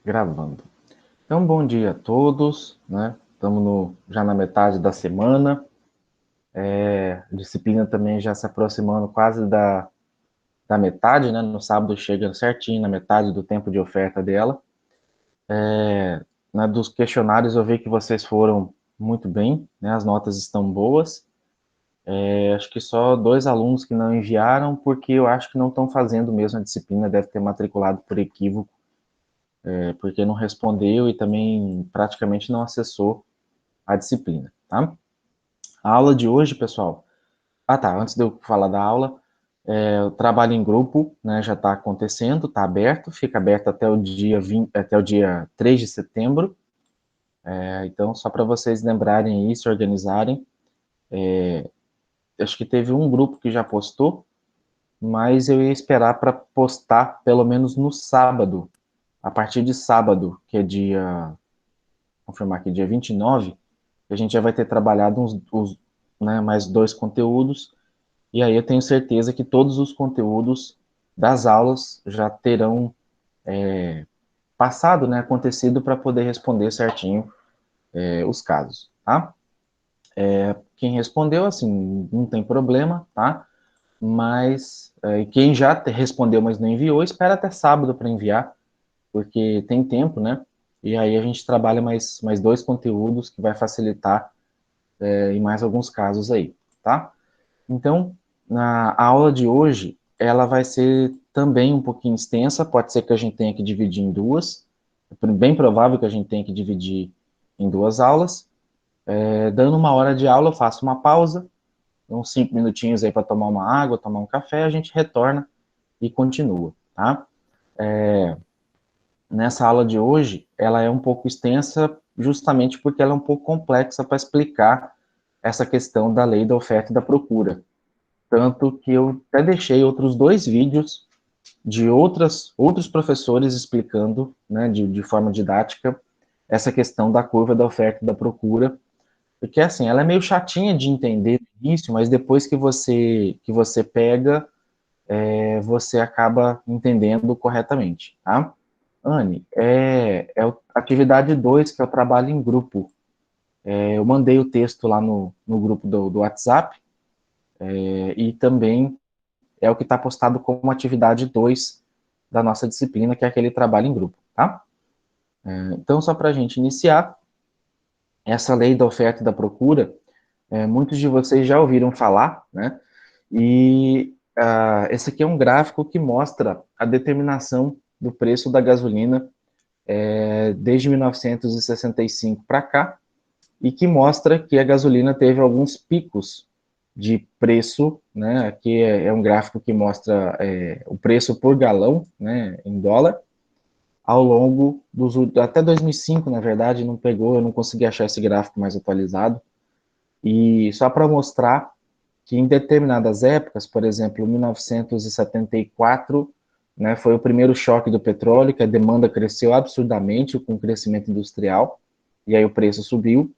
Gravando. Então, bom dia a todos, né? Estamos já na metade da semana. A disciplina também já se aproximando quase da metade, né? No sábado chega certinho na metade do tempo de oferta dela. Dos questionários eu vi que vocês foram muito bem, né? As notas estão boas. Acho que só 2 alunos que não enviaram, porque eu acho que não estão fazendo mesmo a disciplina, deve ter matriculado por equívoco, porque não respondeu e também praticamente não acessou a disciplina, tá? A aula de hoje, pessoal. Ah, tá. Antes de eu falar da aula, o trabalho em grupo, né, já está acontecendo, está aberto, fica aberto até o dia 20, até o dia 3 de setembro. Então, só para vocês lembrarem e se organizarem. Acho que teve um grupo que já postou, mas eu ia esperar para postar pelo menos no sábado. A partir de sábado, que é confirmar aqui, dia 29, a gente já vai ter trabalhado né, mais 2 conteúdos. E aí eu tenho certeza que todos os conteúdos das aulas já terão passado, né, acontecido para poder responder certinho os casos, tá? Quem respondeu, assim, não tem problema, tá? Mas quem já respondeu, mas não enviou, espera até sábado para enviar, porque tem tempo, né? E aí a gente trabalha mais 2 conteúdos que vai facilitar em mais alguns casos aí, tá? Então, na aula de hoje, ela vai ser também um pouquinho extensa, pode ser que a gente tenha que dividir em duas, é bem provável que a gente tenha que dividir em 2 aulas. Dando 1 hora de aula, eu faço uma pausa, uns 5 minutinhos aí para tomar uma água, tomar um café, a gente retorna e continua, tá? Nessa aula de hoje, ela é um pouco extensa justamente porque ela é um pouco complexa para explicar essa questão da lei da oferta e da procura. Tanto que eu até deixei outros 2 vídeos de outros professores explicando, né, de forma didática, essa questão da curva da oferta e da procura, porque assim, ela é meio chatinha de entender no início, mas depois que você pega, você acaba entendendo corretamente, tá? Anne, a atividade 2, que é o trabalho em grupo. Eu mandei o texto lá no grupo do WhatsApp, e também é o que está postado como atividade 2 da nossa disciplina, que é aquele trabalho em grupo, tá? Então, só para a gente iniciar, essa lei da oferta e da procura, muitos de vocês já ouviram falar, né? E esse aqui é um gráfico que mostra a determinação do preço da gasolina desde 1965 para cá, e que mostra que a gasolina teve alguns picos de preço, né? Aqui é um gráfico que mostra o preço por galão, né, em dólar, ao longo até 2005, na verdade, não pegou, eu não consegui achar esse gráfico mais atualizado, e só para mostrar que em determinadas épocas, por exemplo, 1974, né, foi o primeiro choque do petróleo, que a demanda cresceu absurdamente com o crescimento industrial, e aí o preço subiu.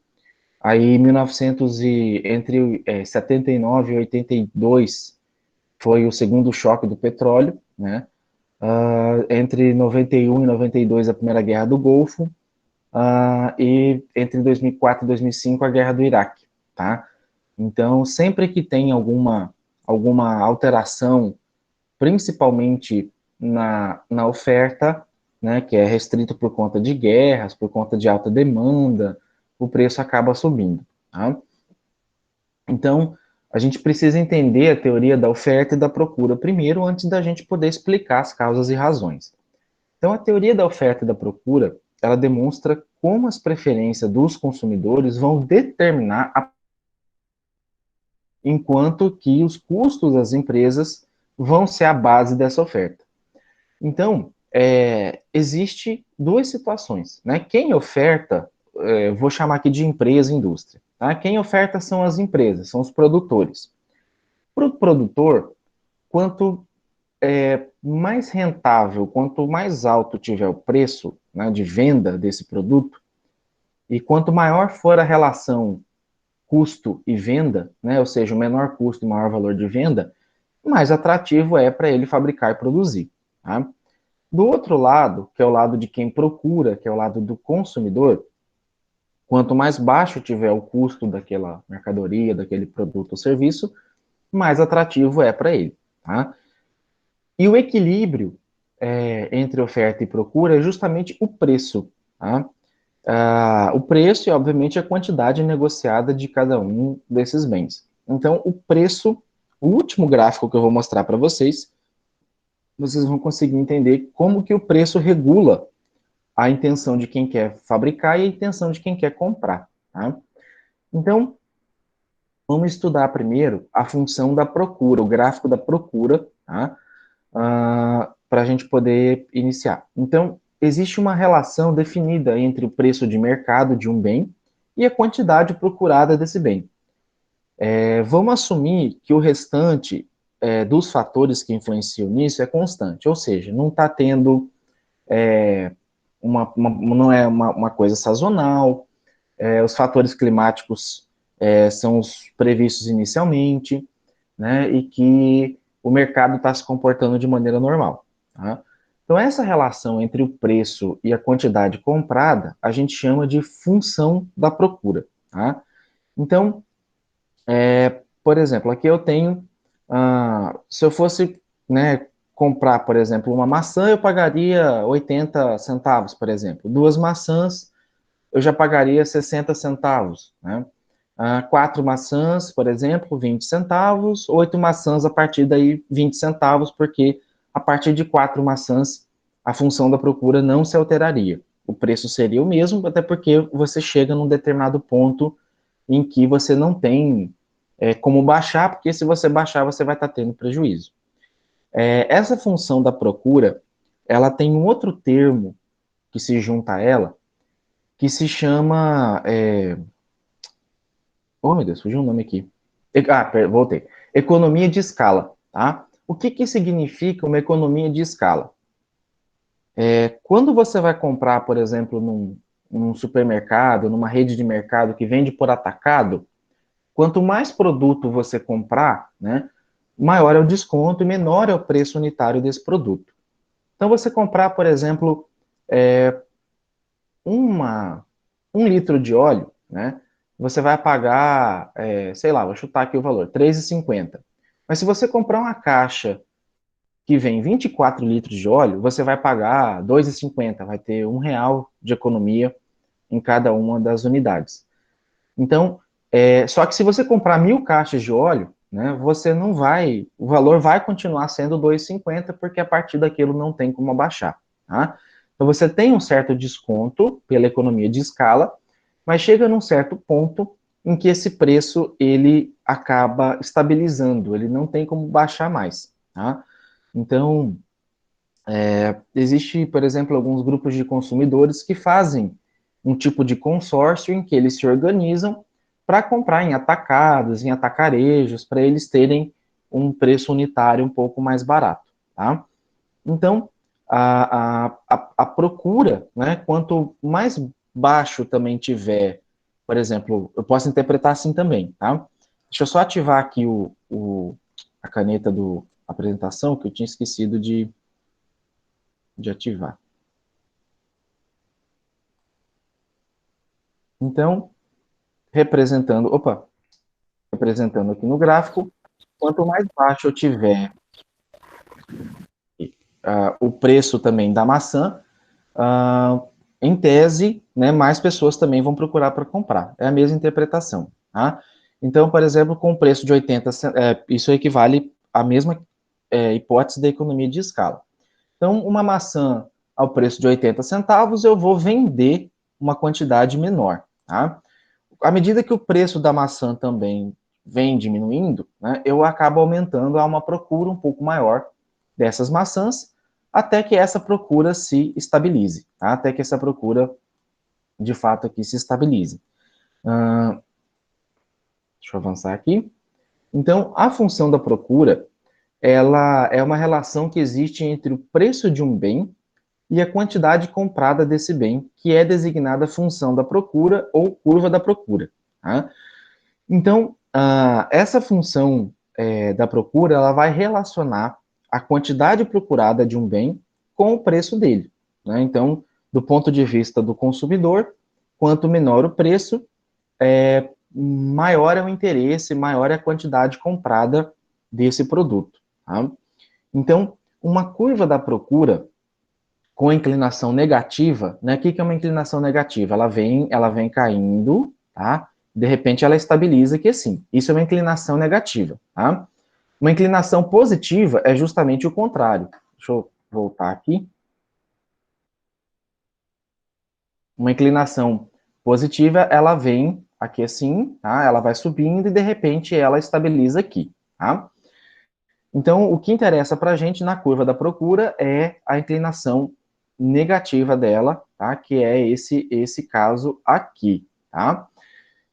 Aí, 1900 entre 79 e 82 foi o segundo choque do petróleo, né? Entre 91 e 92 a Primeira Guerra do Golfo, e entre 2004 e 2005 a Guerra do Iraque, tá? Então, sempre que tem alguma alteração, principalmente na oferta, né, que é restrito por conta de guerras, por conta de alta demanda, o preço acaba subindo, tá? Então, a gente precisa entender a teoria da oferta e da procura primeiro, antes da gente poder explicar as causas e razões. Então, a teoria da oferta e da procura, ela demonstra como as preferências dos consumidores vão determinar enquanto que os custos das empresas vão ser a base dessa oferta. Então, existe 2 situações, né? Quem oferta, vou chamar aqui de empresa e indústria, tá? Quem oferta são as empresas, são os produtores. Para o produtor, quanto mais rentável, quanto mais alto tiver o preço, né, de venda desse produto, e quanto maior for a relação custo e venda, né, ou seja, o menor custo e maior valor de venda, mais atrativo é para ele fabricar e produzir. Tá? Do outro lado, que é o lado de quem procura, que é o lado do consumidor, quanto mais baixo tiver o custo daquela mercadoria, daquele produto ou serviço, mais atrativo é para ele. Tá? E o equilíbrio entre oferta e procura é justamente o preço. Tá? O preço e, obviamente, a quantidade negociada de cada um desses bens. Então, o preço, o último gráfico que eu vou mostrar para vocês, vocês vão conseguir entender como que o preço regula a intenção de quem quer fabricar e a intenção de quem quer comprar. Tá? Então, vamos estudar primeiro a função da procura, o gráfico da procura, tá? Para a gente poder iniciar. Então, existe uma relação definida entre o preço de mercado de um bem e a quantidade procurada desse bem. Vamos assumir que o restante dos fatores que influenciam nisso é constante, ou seja, não está tendo não é uma coisa sazonal, os fatores climáticos são os previstos inicialmente, né, e que o mercado está se comportando de maneira normal. Tá? Então, essa relação entre o preço e a quantidade comprada, a gente chama de função da procura. Tá? Então, por exemplo, aqui eu tenho, se eu fosse, né, comprar, por exemplo, uma maçã, eu pagaria 80 centavos, por exemplo. Duas maçãs, eu já pagaria 60 centavos, né? 4 maçãs, por exemplo, 20 centavos, 8 maçãs a partir daí 20 centavos, porque a partir de 4 maçãs a função da procura não se alteraria. O preço seria o mesmo, até porque você chega num determinado ponto em que você não tem como baixar, porque se você baixar, você vai estar tendo prejuízo. Essa função da procura, ela tem um outro termo que se junta a ela, que se chama oh, meu Deus, fugiu um nome aqui. Voltei. Economia de escala, tá? O que que significa uma economia de escala? Quando você vai comprar, por exemplo, num supermercado, numa rede de mercado que vende por atacado, quanto mais produto você comprar, né, maior é o desconto e menor é o preço unitário desse produto. Então, você comprar, por exemplo, uma, 1 litro de óleo, né? Você vai pagar, sei lá, vou chutar aqui o valor, R$ 3,50. Mas se você comprar uma caixa que vem 24 litros de óleo, você vai pagar R$ 2,50, vai ter R$ 1 de economia em cada uma das unidades. Então, só que se você comprar 1.000 caixas de óleo, né, você não vai, o valor vai continuar sendo R$ 2,50, porque a partir daquilo não tem como abaixar, tá? Então, você tem um certo desconto pela economia de escala, mas chega num certo ponto em que esse preço, ele acaba estabilizando, ele não tem como baixar mais, tá? Então, existe, por exemplo, alguns grupos de consumidores que fazem um tipo de consórcio em que eles se organizam para comprar em atacados, em atacarejos, para eles terem um preço unitário um pouco mais barato, tá? Então, a procura, né, quanto mais baixo também tiver, por exemplo, eu posso interpretar assim também, tá? Deixa eu só ativar aqui a caneta do apresentação, que eu tinha esquecido de ativar. Então, representando aqui no gráfico, quanto mais baixo eu tiver o preço também da maçã, em tese, né, mais pessoas também vão procurar para comprar. É a mesma interpretação. Tá? Então, por exemplo, com o preço de 80 centavos, isso equivale à mesma hipótese da economia de escala. Então, uma maçã ao preço de 80 centavos, eu vou vender uma quantidade menor. Tá? À medida que o preço da maçã também vem diminuindo, né, eu acabo aumentando a uma procura um pouco maior dessas maçãs, até que essa procura se estabilize, tá? Até que essa procura, de fato, aqui se estabilize. Deixa eu avançar aqui. Então, a função da procura, ela é uma relação que existe entre o preço de um bem e a quantidade comprada desse bem, que é designada função da procura ou curva da procura. Tá? Então, essa função da procura, ela vai relacionar a quantidade procurada de um bem com o preço dele, né? Então, do ponto de vista do consumidor, quanto menor o preço, maior é o interesse, maior é a quantidade comprada desse produto, tá? Então, uma curva da procura com inclinação negativa, né? O que é uma inclinação negativa? Ela vem caindo, tá? De repente ela estabiliza aqui assim. Isso é uma inclinação negativa, tá? Uma inclinação positiva é justamente o contrário. Deixa eu voltar aqui. Uma inclinação positiva, ela vem aqui assim, tá? Ela vai subindo e de repente ela estabiliza aqui, tá? Então, o que interessa para a gente na curva da procura é a inclinação negativa dela, tá? Que é esse caso aqui, tá?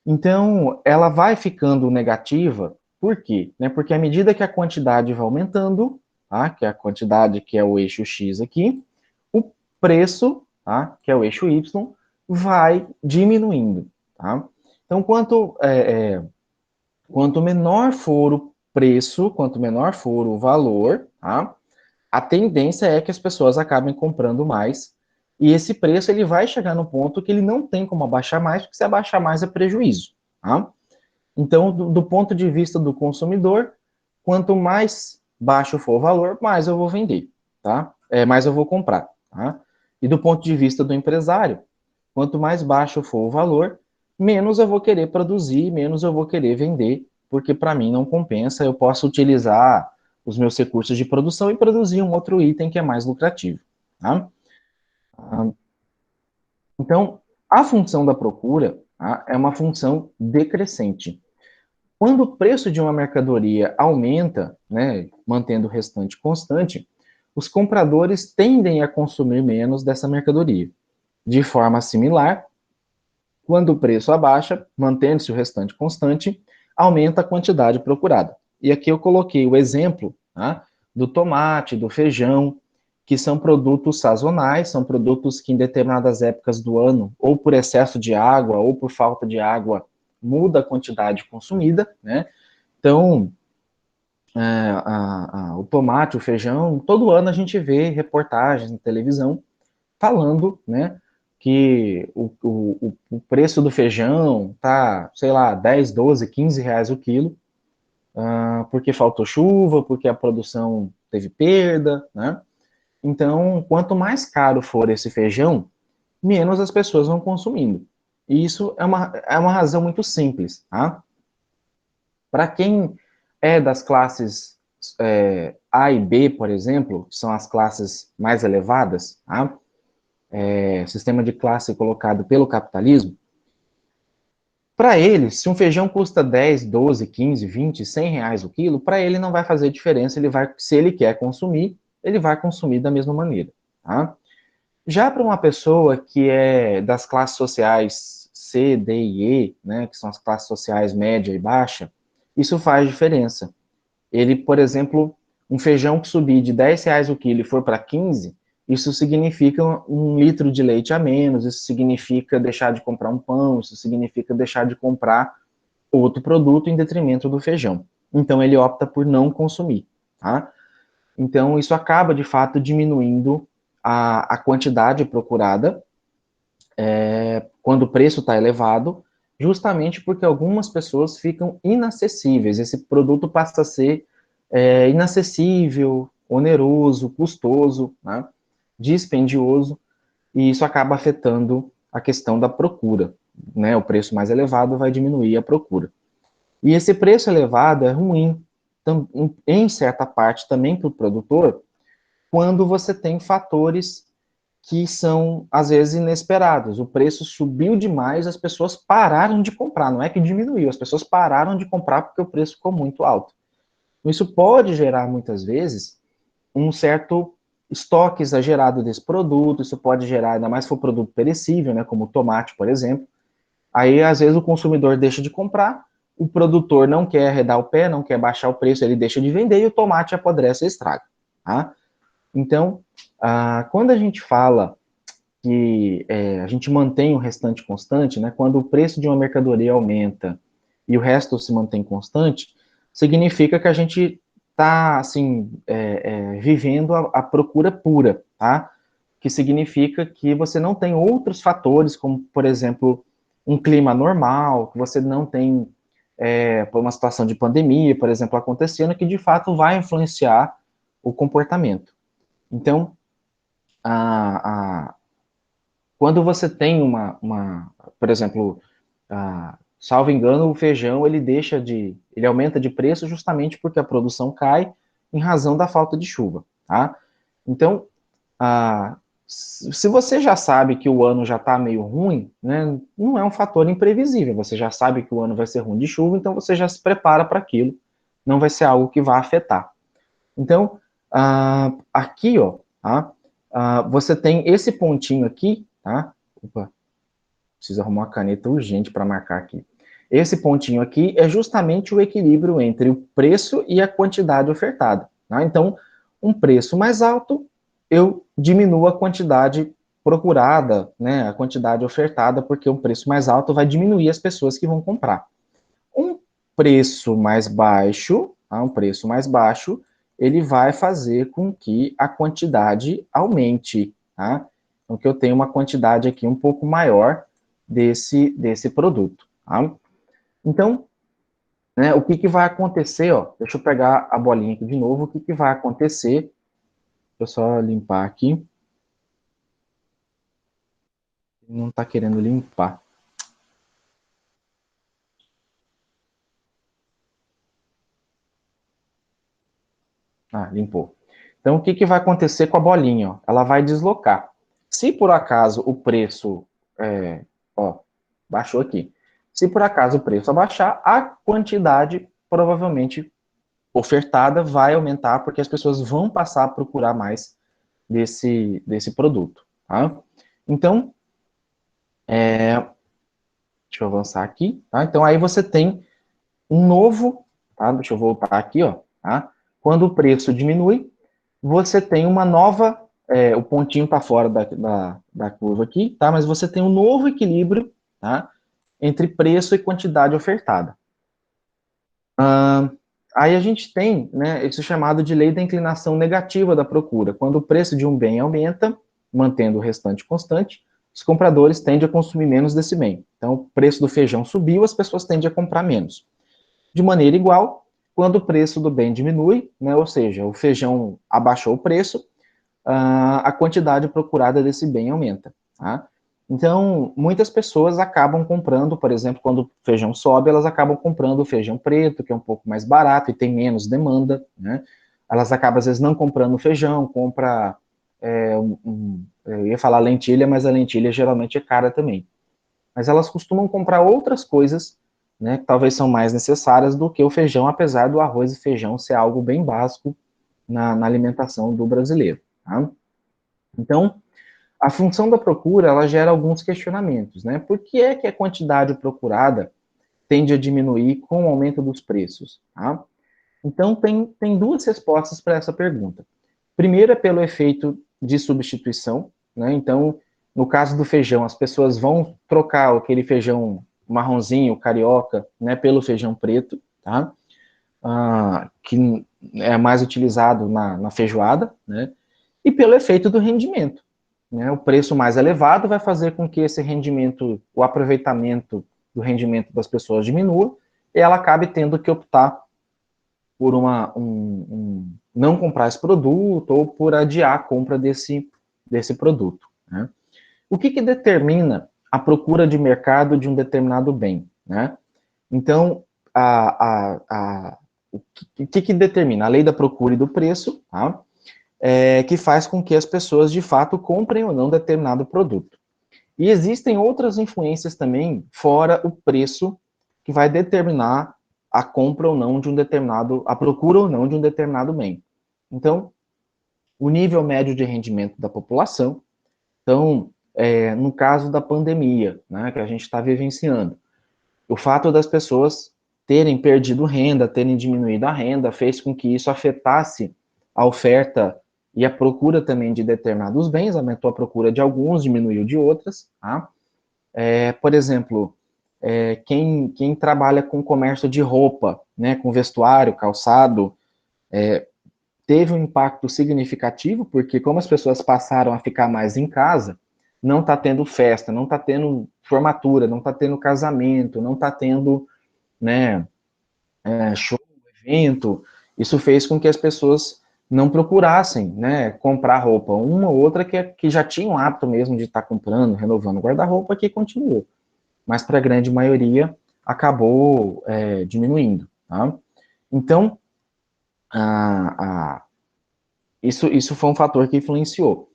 Então, ela vai ficando negativa, por quê? Né? Porque à medida que a quantidade vai aumentando, tá? Que é a quantidade que é o eixo X aqui, o preço, tá? Que é o eixo Y, vai diminuindo, tá? Então, quanto menor for o preço, quanto menor for o valor, tá? A tendência é que as pessoas acabem comprando mais, e esse preço ele vai chegar no ponto que ele não tem como abaixar mais, porque se abaixar mais é prejuízo, tá? Então, do ponto de vista do consumidor, quanto mais baixo for o valor, mais eu vou vender, tá? Mais eu vou comprar, tá? E do ponto de vista do empresário, quanto mais baixo for o valor, menos eu vou querer produzir, menos eu vou querer vender, porque para mim não compensa, eu posso utilizar os meus recursos de produção e produzir um outro item que é mais lucrativo, tá? Então, a função da procura, tá, é uma função decrescente. Quando o preço de uma mercadoria aumenta, né, mantendo o restante constante, os compradores tendem a consumir menos dessa mercadoria. De forma similar, quando o preço abaixa, mantendo-se o restante constante, aumenta a quantidade procurada. E aqui eu coloquei o exemplo, tá, do tomate, do feijão, que são produtos sazonais, são produtos que em determinadas épocas do ano, ou por excesso de água, ou por falta de água, muda a quantidade consumida, né? Então, o tomate, o feijão, todo ano a gente vê reportagens na televisão falando, né, que o preço do feijão tá, sei lá, 10, 12, 15 reais o quilo, porque faltou chuva, porque a produção teve perda, né? Então, quanto mais caro for esse feijão, menos as pessoas vão consumindo. E isso é uma razão muito simples, tá? Para quem é das classes A e B, por exemplo, que são as classes mais elevadas, tá? Sistema de classe colocado pelo capitalismo, para ele, se um feijão custa 10, 12, 15, 20, 100 reais o quilo, para ele não vai fazer diferença, ele vai, se ele quer consumir, ele vai consumir da mesma maneira, tá? Já para uma pessoa que é das classes sociais C, D e E, né, que são as classes sociais média e baixa, isso faz diferença. Ele, por exemplo, um feijão que subir de 10 reais o quilo e for para 15, isso significa um litro de leite a menos, isso significa deixar de comprar um pão, isso significa deixar de comprar outro produto em detrimento do feijão. Então ele opta por não consumir, tá? Então isso acaba de fato diminuindo a quantidade procurada quando o preço está elevado, justamente porque algumas pessoas ficam inacessíveis. Esse produto passa a ser inacessível, oneroso, custoso, né, dispendioso, e isso acaba afetando a questão da procura. Né, o preço mais elevado vai diminuir a procura. E esse preço elevado é ruim, em certa parte também para o produtor, quando você tem fatores que são, às vezes, inesperados. O preço subiu demais, as pessoas pararam de comprar. Não é que diminuiu, as pessoas pararam de comprar porque o preço ficou muito alto. Isso pode gerar, muitas vezes, um certo estoque exagerado desse produto, isso pode gerar, ainda mais se for produto perecível, né, como o tomate, por exemplo. Aí, às vezes, o consumidor deixa de comprar, o produtor não quer arredar o pé, não quer baixar o preço, ele deixa de vender e o tomate apodrece e estraga. Tá? Então, quando a gente fala que a gente mantém o restante constante, né, quando o preço de uma mercadoria aumenta e o resto se mantém constante, significa que a gente está assim, vivendo a procura pura, tá? Que significa que você não tem outros fatores, como, por exemplo, um clima normal, que você não tem por uma situação de pandemia, por exemplo, acontecendo, que de fato vai influenciar o comportamento. Então, quando você tem por exemplo, salvo engano, o feijão ele aumenta de preço justamente porque a produção cai em razão da falta de chuva, tá? Então, se você já sabe que o ano já está meio ruim, né, não é um fator imprevisível, você já sabe que o ano vai ser ruim de chuva, então você já se prepara para aquilo, não vai ser algo que vai afetar. Então, aqui, ó, tá? Você tem esse pontinho aqui, tá? Opa, preciso arrumar uma caneta urgente para marcar aqui. Esse pontinho aqui é justamente o equilíbrio entre o preço e a quantidade ofertada. Tá? Então, um preço mais alto, eu diminuo a quantidade procurada, né, a quantidade ofertada, porque um preço mais alto vai diminuir as pessoas que vão comprar. Um preço mais baixo, tá? Um preço mais baixo, ele vai fazer com que a quantidade aumente, tá? Então, que eu tenho uma quantidade aqui um pouco maior desse produto, tá? Então, né, o que vai acontecer, ó, deixa eu pegar a bolinha aqui de novo, o que vai acontecer, deixa eu só limpar aqui, não tá querendo limpar. Limpou. Então, o que vai acontecer com a bolinha? Ó? Ela vai deslocar. Se por acaso o preço, ó, baixou aqui. Se por acaso o preço abaixar, a quantidade provavelmente ofertada vai aumentar, porque as pessoas vão passar a procurar mais desse produto. Tá? Então, deixa eu avançar aqui. Tá? Então, aí você tem um novo, tá? Deixa eu voltar aqui, ó. Tá? Quando o preço diminui, você tem uma nova, o pontinho está fora da curva aqui, tá? Mas você tem um novo equilíbrio, tá? Entre preço e quantidade ofertada. Aí a gente tem, né, isso chamado de lei da inclinação negativa da procura. Quando o preço de um bem aumenta, mantendo o restante constante, os compradores tendem a consumir menos desse bem. Então, o preço do feijão subiu, as pessoas tendem a comprar menos. De maneira igual, quando o preço do bem diminui, né, ou seja, o feijão abaixou o preço, a quantidade procurada desse bem aumenta. Tá? Então, muitas pessoas acabam comprando, por exemplo, quando o feijão sobe, elas acabam comprando o feijão preto, que é um pouco mais barato e tem menos demanda, né? Elas acabam, às vezes, não comprando feijão, compra, eu ia falar lentilha, mas a lentilha geralmente é cara também. Mas elas costumam comprar outras coisas, né, que talvez são mais necessárias do que o feijão, apesar do arroz e feijão ser algo bem básico na alimentação do brasileiro. Tá? Então, a função da procura, ela gera alguns questionamentos, né? Por que é que a quantidade procurada tende a diminuir com o aumento dos preços? Tá? Então, tem duas respostas para essa pergunta. Primeiro é pelo efeito de substituição, né? Então, no caso do feijão, as pessoas vão trocar aquele feijão marronzinho, carioca, né, pelo feijão preto, tá? Que é mais utilizado na feijoada, né? E pelo efeito do rendimento. Né? O preço mais elevado vai fazer com que esse rendimento, o aproveitamento do rendimento das pessoas diminua, e ela acabe tendo que optar por não comprar esse produto ou por adiar a compra desse produto. Né? O que determina a procura de mercado de um determinado bem? Né? Então, o que determina? A lei da procura e do preço, tá? Que faz com que as pessoas, de fato, comprem ou não determinado produto. E existem outras influências também, fora o preço, que vai determinar a compra ou não de um determinado, a procura ou não de um determinado bem. Então, o nível médio de rendimento da população. Então, no caso da pandemia, né, que a gente está vivenciando, o fato das pessoas terem perdido renda, terem diminuído a renda, fez com que isso afetasse a oferta e a procura também de determinados bens, aumentou a procura de alguns, diminuiu de outras. Tá? Por exemplo, quem trabalha com comércio de roupa, né, com vestuário, calçado, teve um impacto significativo, porque como as pessoas passaram a ficar mais em casa, não está tendo festa, não está tendo formatura, não está tendo casamento, não está tendo, né, show, evento. Isso fez com que as pessoas não procurassem, né, comprar roupa. Uma ou outra que já tinha o hábito mesmo de estar comprando, renovando o guarda-roupa, que continuou. Mas para a grande maioria acabou diminuindo. Tá? Então, isso foi um fator que influenciou.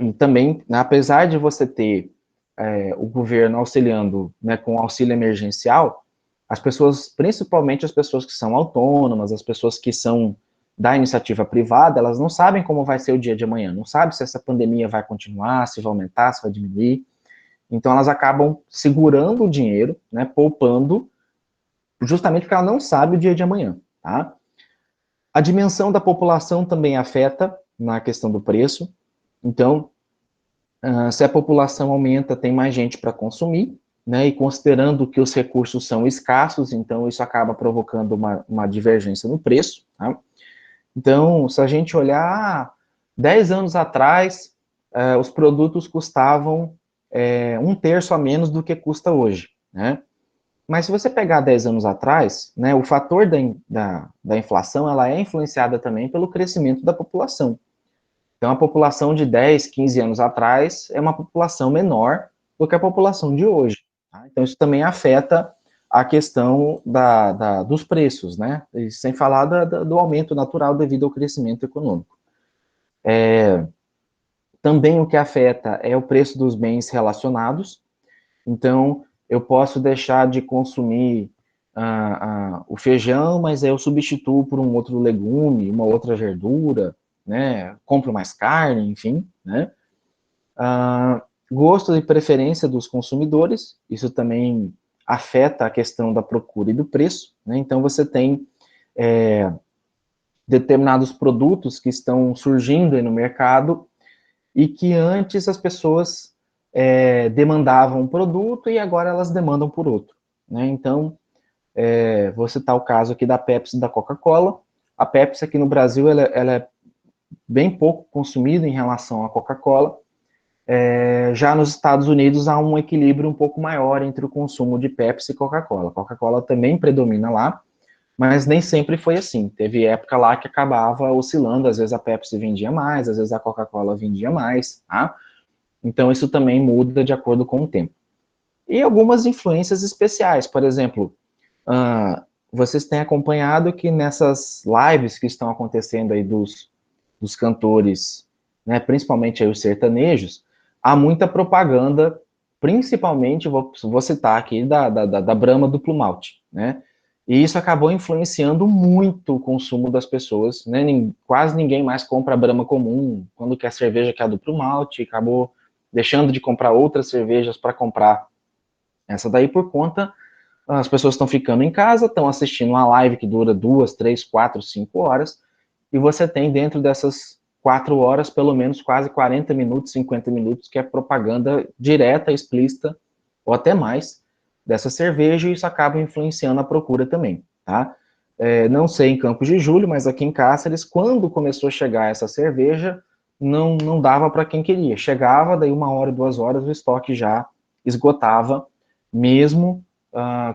E também, né, apesar de você ter o governo auxiliando, né, com auxílio emergencial, as pessoas, principalmente as pessoas que são autônomas, as pessoas que são da iniciativa privada, elas não sabem como vai ser o dia de amanhã, não sabem se essa pandemia vai continuar, se vai aumentar, se vai diminuir. Então, elas acabam segurando o dinheiro, né, poupando, justamente porque ela não sabe o dia de amanhã, tá? A dimensão da população também afeta na questão do preço. Então, se a população aumenta, tem mais gente para consumir, né? E considerando que os recursos são escassos, então isso acaba provocando uma divergência no preço. Tá? Então, se a gente olhar 10 anos atrás, os produtos custavam 1/3 a menos do que custa hoje, né? Mas se você pegar 10 anos atrás, né, o fator da inflação, ela é influenciada também pelo crescimento da população. Então, a população de 10, 15 anos atrás é uma população menor do que a população de hoje. Tá? Então, isso também afeta a questão dos preços, né? E sem falar do aumento natural devido ao crescimento econômico. Também o que afeta é o preço dos bens relacionados. Então, eu posso deixar de consumir o feijão, mas eu substituo por um outro legume, uma outra verdura, né? Compro mais carne, enfim, né? Gosto e preferência dos consumidores, isso também afeta a questão da procura e do preço, né? Então, você tem determinados produtos que estão surgindo aí no mercado e que antes as pessoas demandavam um produto e agora elas demandam por outro, né? Então, vou citar o caso aqui da Pepsi e da Coca-Cola. A Pepsi aqui no Brasil, ela é bem pouco consumida em relação à Coca-Cola. Já nos Estados Unidos há um equilíbrio um pouco maior entre o consumo de Pepsi e Coca-Cola. A Coca-Cola também predomina lá, mas nem sempre foi assim. Teve época lá que acabava oscilando, às vezes a Pepsi vendia mais, às vezes a Coca-Cola vendia mais, tá? Então isso também muda de acordo com o tempo. E algumas influências especiais, por exemplo, vocês têm acompanhado que nessas lives que estão acontecendo aí dos cantores, né, principalmente aí os sertanejos, há muita propaganda, principalmente, vou citar aqui, da Brahma Duplo Malte, né? E isso acabou influenciando muito o consumo das pessoas, né? Quase ninguém mais compra a Brahma comum, quando quer cerveja que é a Duplo Malte, acabou deixando de comprar outras cervejas para comprar essa daí por conta, as pessoas estão ficando em casa, estão assistindo uma live que dura 2, 3, 4, 5 horas, e você tem dentro dessas 4 horas, pelo menos quase 40 minutos, 50 minutos, que é propaganda direta, explícita, ou até mais, dessa cerveja, e isso acaba influenciando a procura também, tá? Não sei em Campos de Julho, mas aqui em Cáceres, quando começou a chegar essa cerveja, não dava para quem queria. Chegava, daí 1 hora, 2 horas, o estoque já esgotava, mesmo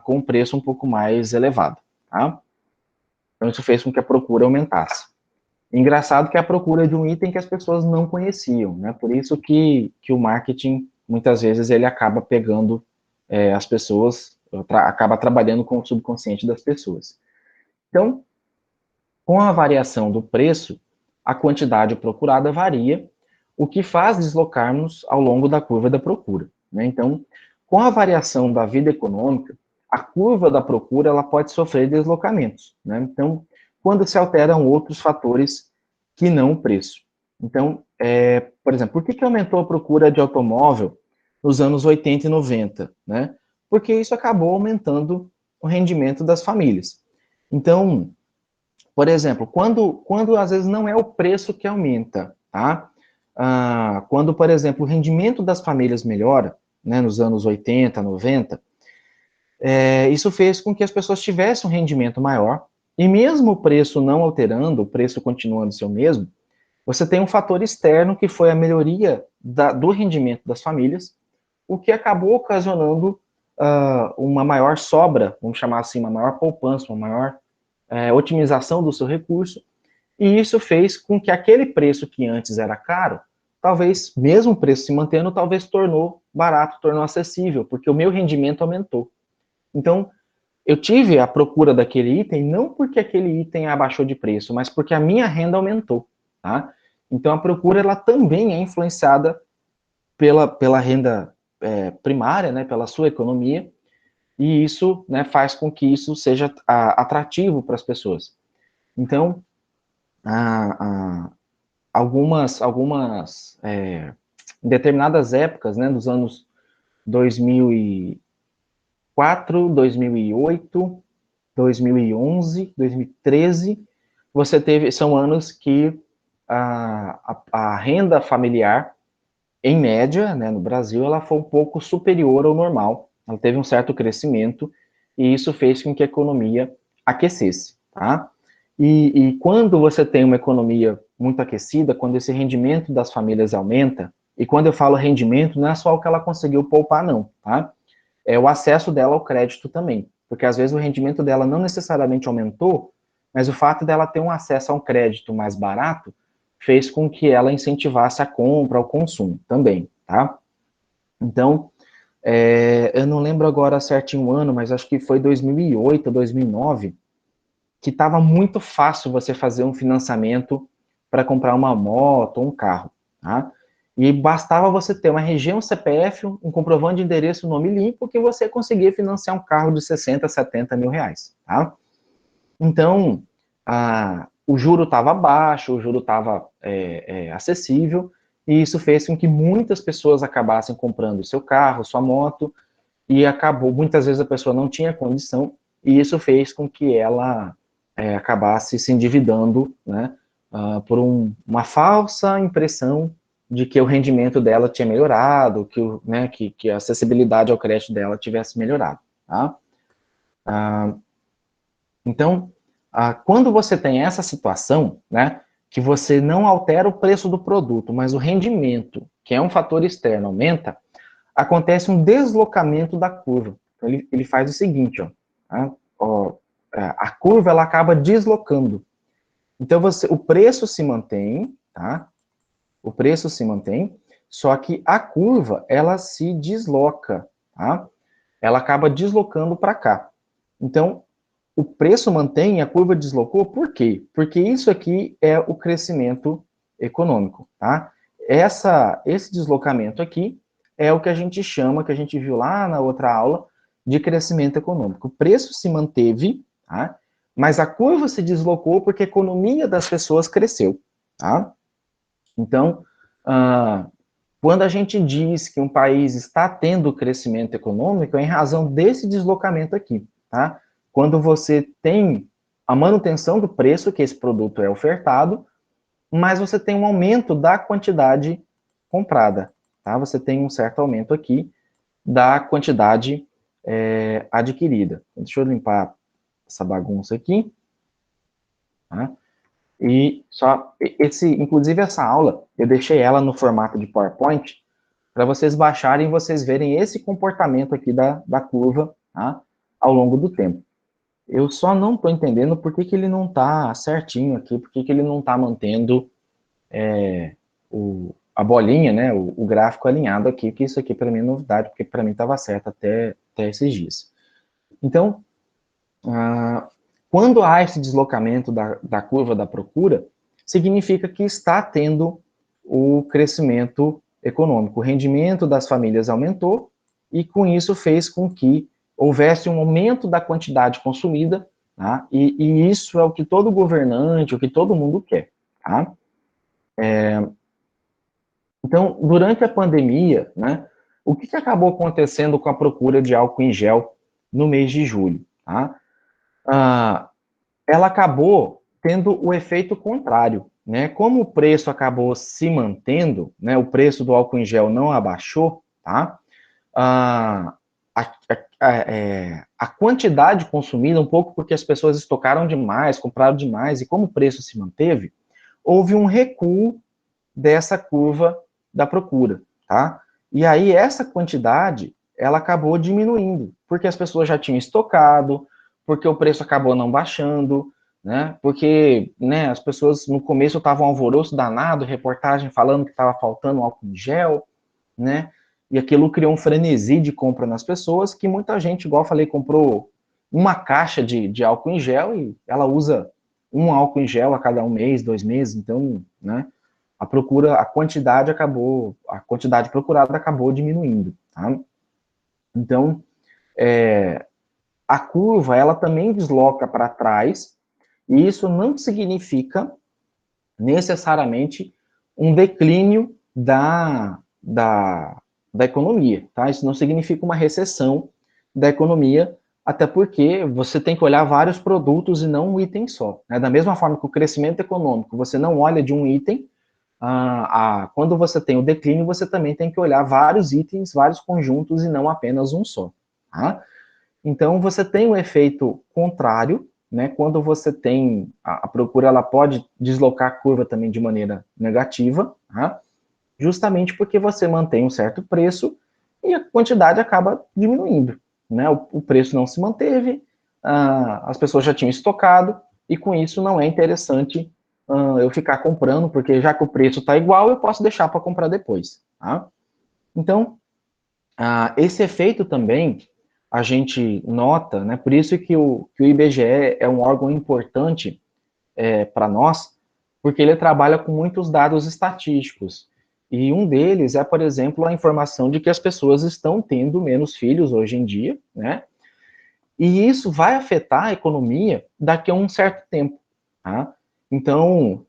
com um preço um pouco mais elevado, tá? Então isso fez com que a procura aumentasse. Engraçado que é a procura de um item que as pessoas não conheciam, né? Por isso que o marketing, muitas vezes, ele acaba pegando as pessoas, acaba trabalhando com o subconsciente das pessoas. Então, com a variação do preço, a quantidade procurada varia, o que faz deslocarmos ao longo da curva da procura, né? Então, com a variação da vida econômica, a curva da procura ela pode sofrer deslocamentos, né? Então, quando se alteram outros fatores que não o preço. Então, por exemplo, por que aumentou a procura de automóvel nos anos 80 e 90, né? Porque isso acabou aumentando o rendimento das famílias. Então, por exemplo, quando às vezes não é o preço que aumenta, tá? Quando, por exemplo, o rendimento das famílias melhora, né, nos anos 80, 90, isso fez com que as pessoas tivessem um rendimento maior, E mesmo o preço não alterando, o preço continuando ser o mesmo, você tem um fator externo que foi a melhoria do rendimento das famílias, o que acabou ocasionando uma maior sobra, vamos chamar assim, uma maior poupança, uma maior otimização do seu recurso, e isso fez com que aquele preço que antes era caro, talvez, mesmo o preço se mantendo, talvez tornou barato, tornou acessível, porque o meu rendimento aumentou. Então, eu tive a procura daquele item não porque aquele item abaixou de preço, mas porque a minha renda aumentou, tá? Então, a procura, ela também é influenciada pela renda primária, né, pela sua economia, e isso, né, faz com que isso seja atrativo para as pessoas. Então, algumas em determinadas épocas, né, dos anos 2004, 2008, 2011, 2013, são anos que a renda familiar, em média, né, no Brasil, ela foi um pouco superior ao normal, ela teve um certo crescimento, e isso fez com que a economia aquecesse, tá? E quando você tem uma economia muito aquecida, quando esse rendimento das famílias aumenta, e quando eu falo rendimento, não é só o que ela conseguiu poupar, não, tá? É o acesso dela ao crédito também, porque às vezes o rendimento dela não necessariamente aumentou, mas o fato dela ter um acesso a um crédito mais barato fez com que ela incentivasse a compra, o consumo também, tá? Então, eu não lembro agora certinho o ano, mas acho que foi 2008, 2009, que estava muito fácil você fazer um financiamento para comprar uma moto ou um carro, tá? E bastava você ter uma RG, um CPF, um comprovante de endereço, nome limpo, que você conseguia financiar um carro de 60, 70 mil reais, tá? Então, o juro estava baixo, o juro estava acessível, e isso fez com que muitas pessoas acabassem comprando o seu carro, sua moto, e acabou, muitas vezes a pessoa não tinha condição, e isso fez com que ela acabasse se endividando, né, por uma falsa impressão de que o rendimento dela tinha melhorado, que a acessibilidade ao crédito dela tivesse melhorado, tá? Então, quando você tem essa situação, né, que você não altera o preço do produto, mas o rendimento, que é um fator externo, aumenta, acontece um deslocamento da curva. Então, ele faz o seguinte, ó, tá? A curva ela acaba deslocando. Então, o preço se mantém, tá? O preço se mantém, só que a curva, ela se desloca, tá? Ela acaba deslocando para cá. Então, o preço mantém, a curva deslocou, por quê? Porque isso aqui é o crescimento econômico, tá? Esse deslocamento aqui é o que a gente chama, que a gente viu lá na outra aula, de crescimento econômico. O preço se manteve, tá? Mas a curva se deslocou porque a economia das pessoas cresceu, tá? Então, quando a gente diz que um país está tendo crescimento econômico, é em razão desse deslocamento aqui, tá? Quando você tem a manutenção do preço que esse produto é ofertado, mas você tem um aumento da quantidade comprada, tá? Você tem um certo aumento aqui da quantidade adquirida. Deixa eu limpar essa bagunça aqui, tá? E inclusive essa aula, eu deixei ela no formato de PowerPoint para vocês baixarem e vocês verem esse comportamento aqui da curva, tá? Ao longo do tempo. Eu só não estou entendendo por que ele não está certinho aqui, por que ele não está mantendo a bolinha, né, o gráfico alinhado aqui, que isso aqui para mim é novidade, porque para mim estava certo até esses dias. Então, quando há esse deslocamento da curva da procura, significa que está tendo o crescimento econômico. O rendimento das famílias aumentou e, com isso, fez com que houvesse um aumento da quantidade consumida, tá? E isso é o que todo governante, o que todo mundo quer, tá? Então, durante a pandemia, né, o que acabou acontecendo com a procura de álcool em gel no mês de julho, tá? Ela acabou tendo o efeito contrário, né? Como o preço acabou se mantendo, né? O preço do álcool em gel não abaixou, tá? a quantidade consumida, um pouco porque as pessoas estocaram demais, compraram demais, e como o preço se manteve, houve um recuo dessa curva da procura, tá? E aí essa quantidade, ela acabou diminuindo, porque as pessoas já tinham estocado, porque o preço acabou não baixando, né? Porque, né, as pessoas no começo estavam um alvoroço danado, reportagem falando que estava faltando álcool em gel, né? E aquilo criou um frenesi de compra nas pessoas, que muita gente, igual eu falei, comprou uma caixa de álcool em gel e ela usa um álcool em gel a cada um mês, 2 meses, então, né? A procura, a quantidade procurada acabou diminuindo, tá? Então, a curva, ela também desloca para trás, e isso não significa necessariamente um declínio da economia, tá? Isso não significa uma recessão da economia, até porque você tem que olhar vários produtos e não um item só, né? Da mesma forma que o crescimento econômico, você não olha de um item, quando você tem o declínio, você também tem que olhar vários itens, vários conjuntos e não apenas um só, tá? Então, você tem um efeito contrário, né? Quando você tem a procura, ela pode deslocar a curva também de maneira negativa, tá? Justamente porque você mantém um certo preço e a quantidade acaba diminuindo, né? O preço não se manteve, as pessoas já tinham estocado, e com isso não é interessante eu ficar comprando, porque já que o preço está igual, eu posso deixar para comprar depois, tá? Então, esse efeito também a gente nota, né? Por isso que o IBGE é um órgão importante para nós, porque ele trabalha com muitos dados estatísticos. E um deles é, por exemplo, a informação de que as pessoas estão tendo menos filhos hoje em dia, né? E isso vai afetar a economia daqui a um certo tempo, tá? Então,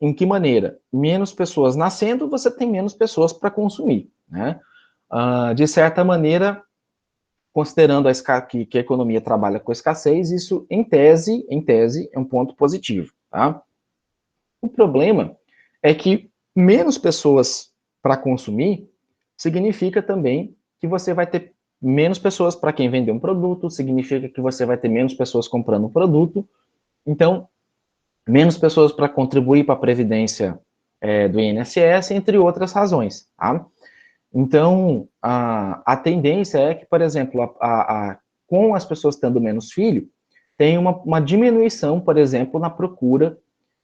em que maneira? Menos pessoas nascendo, você tem menos pessoas para consumir, né? De certa maneira, considerando que a economia trabalha com escassez, isso, em tese, é um ponto positivo, tá? O problema é que menos pessoas para consumir significa também que você vai ter menos pessoas para quem vender um produto, significa que você vai ter menos pessoas comprando um produto, então, menos pessoas para contribuir para a previdência do INSS, entre outras razões, tá? Então, a tendência é que, por exemplo, com as pessoas tendo menos filho, tem uma diminuição, por exemplo, na procura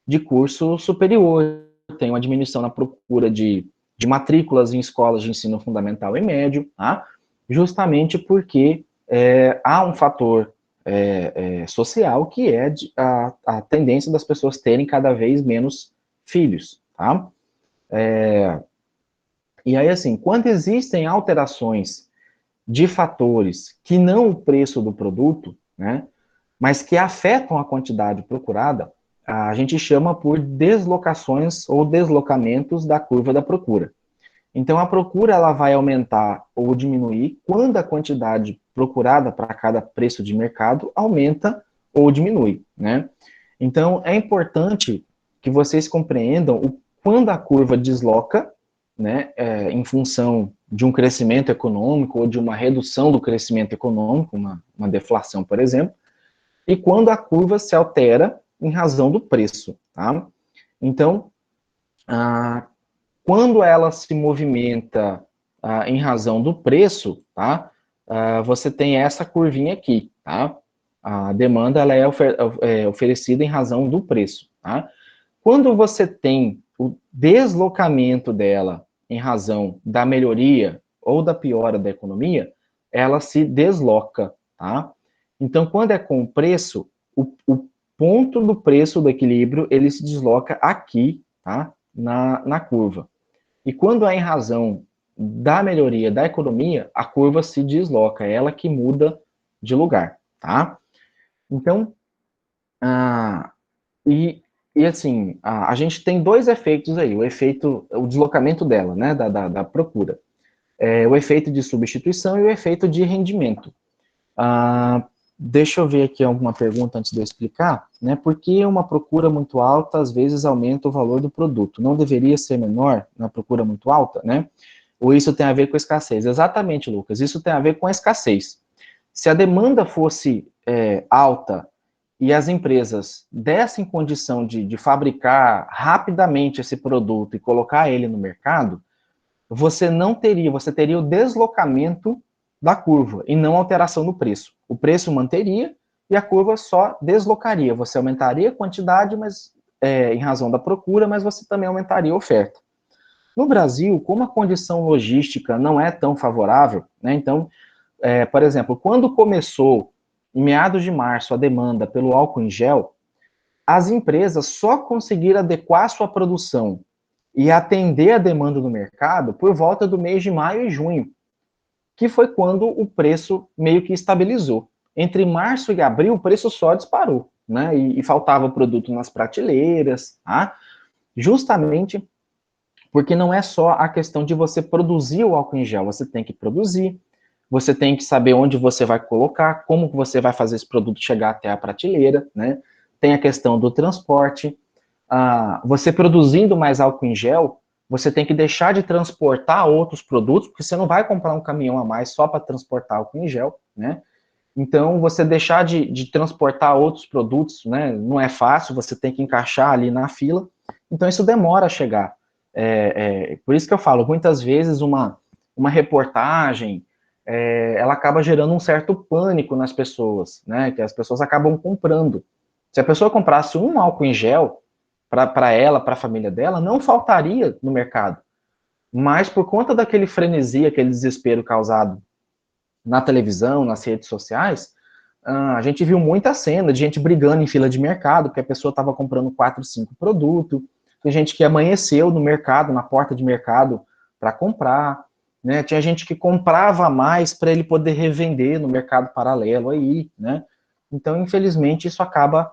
de curso superior, tem uma diminuição na procura de matrículas em escolas de ensino fundamental e médio, tá? Justamente porque há um fator social que é a tendência das pessoas terem cada vez menos filhos, tá? E aí, assim, quando existem alterações de fatores que não o preço do produto, né, mas que afetam a quantidade procurada, a gente chama por deslocações ou deslocamentos da curva da procura. Então, a procura ela vai aumentar ou diminuir quando a quantidade procurada para cada preço de mercado aumenta ou diminui, né? Então, é importante que vocês compreendam quando a curva desloca, né, em função de um crescimento econômico ou de uma redução do crescimento econômico, uma deflação, por exemplo, e quando a curva se altera em razão do preço, tá? Então, quando ela se movimenta em razão do preço, tá? Você tem essa curvinha aqui, tá? A demanda ela é oferecida em razão do preço, tá? Quando você tem o deslocamento dela em razão da melhoria ou da piora da economia, ela se desloca, tá? Então, quando é com o preço, o ponto do preço do equilíbrio, ele se desloca aqui, tá? Na curva. E quando é em razão da melhoria da economia, a curva se desloca, é ela que muda de lugar, tá? Então, ah, e assim, a gente tem dois efeitos aí, o deslocamento dela, né, da procura. O efeito de substituição e o efeito de rendimento. Deixa eu ver aqui alguma pergunta antes de eu explicar, né, por que uma procura muito alta, às vezes, aumenta o valor do produto? Não deveria ser menor na procura muito alta, né? Ou isso tem a ver com escassez? Exatamente, Lucas, isso tem a ver com a escassez. Se a demanda fosse alta e as empresas dessem condição de fabricar rapidamente esse produto e colocar ele no mercado, você teria o deslocamento da curva e não alteração no preço. O preço manteria e a curva só deslocaria. Você aumentaria a quantidade, mas em razão da procura, mas você também aumentaria a oferta. No Brasil, como a condição logística não é tão favorável, né, então, por exemplo, quando começou, em meados de março, a demanda pelo álcool em gel, as empresas só conseguiram adequar sua produção e atender a demanda do mercado por volta do mês de maio e junho, que foi quando o preço meio que estabilizou. Entre março e abril, o preço só disparou, né? E faltava produto nas prateleiras, tá? Justamente porque não é só a questão de você produzir o álcool em gel, você tem que produzir, você tem que saber onde você vai colocar, como você vai fazer esse produto chegar até a prateleira, né? Tem a questão do transporte. Você produzindo mais álcool em gel, você tem que deixar de transportar outros produtos, porque você não vai comprar um caminhão a mais só para transportar álcool em gel, né? Então, você deixar de transportar outros produtos, né, não é fácil, você tem que encaixar ali na fila, então isso demora a chegar. Por isso que eu falo, muitas vezes uma reportagem, ela acaba gerando um certo pânico nas pessoas, né, que as pessoas acabam comprando. Se a pessoa comprasse um álcool em gel para ela, para a família dela, não faltaria no mercado. Mas por conta daquele frenesi, aquele desespero causado na televisão, nas redes sociais, a gente viu muita cena de gente brigando em fila de mercado, porque a pessoa estava comprando 4, 5 produtos, tem gente que amanheceu no mercado, na porta de mercado, para comprar, né? Tinha gente que comprava mais para ele poder revender no mercado paralelo aí, né? Então, infelizmente, isso acaba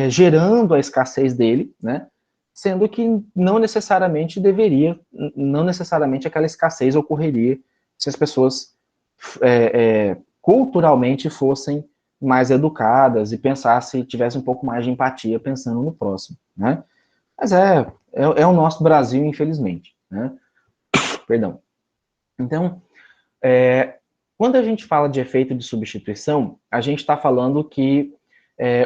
gerando a escassez dele, né? Sendo que não necessariamente deveria, não necessariamente aquela escassez ocorreria se as pessoas culturalmente fossem mais educadas e pensassem, tivessem um pouco mais de empatia pensando no próximo, né? Mas é o nosso Brasil, infelizmente, né? Perdão. Então, quando a gente fala de efeito de substituição, a gente está falando que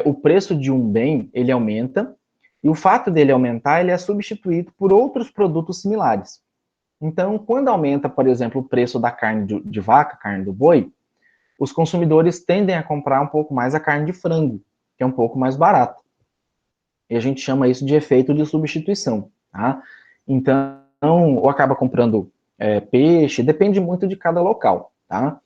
o preço de um bem, ele aumenta, e o fato dele aumentar, ele é substituído por outros produtos similares. Então, quando aumenta, por exemplo, o preço da carne de vaca, carne do boi, os consumidores tendem a comprar um pouco mais a carne de frango, que é um pouco mais barata. E a gente chama isso de efeito de substituição, tá? Então, ou acaba comprando peixe, depende muito de cada local, tá?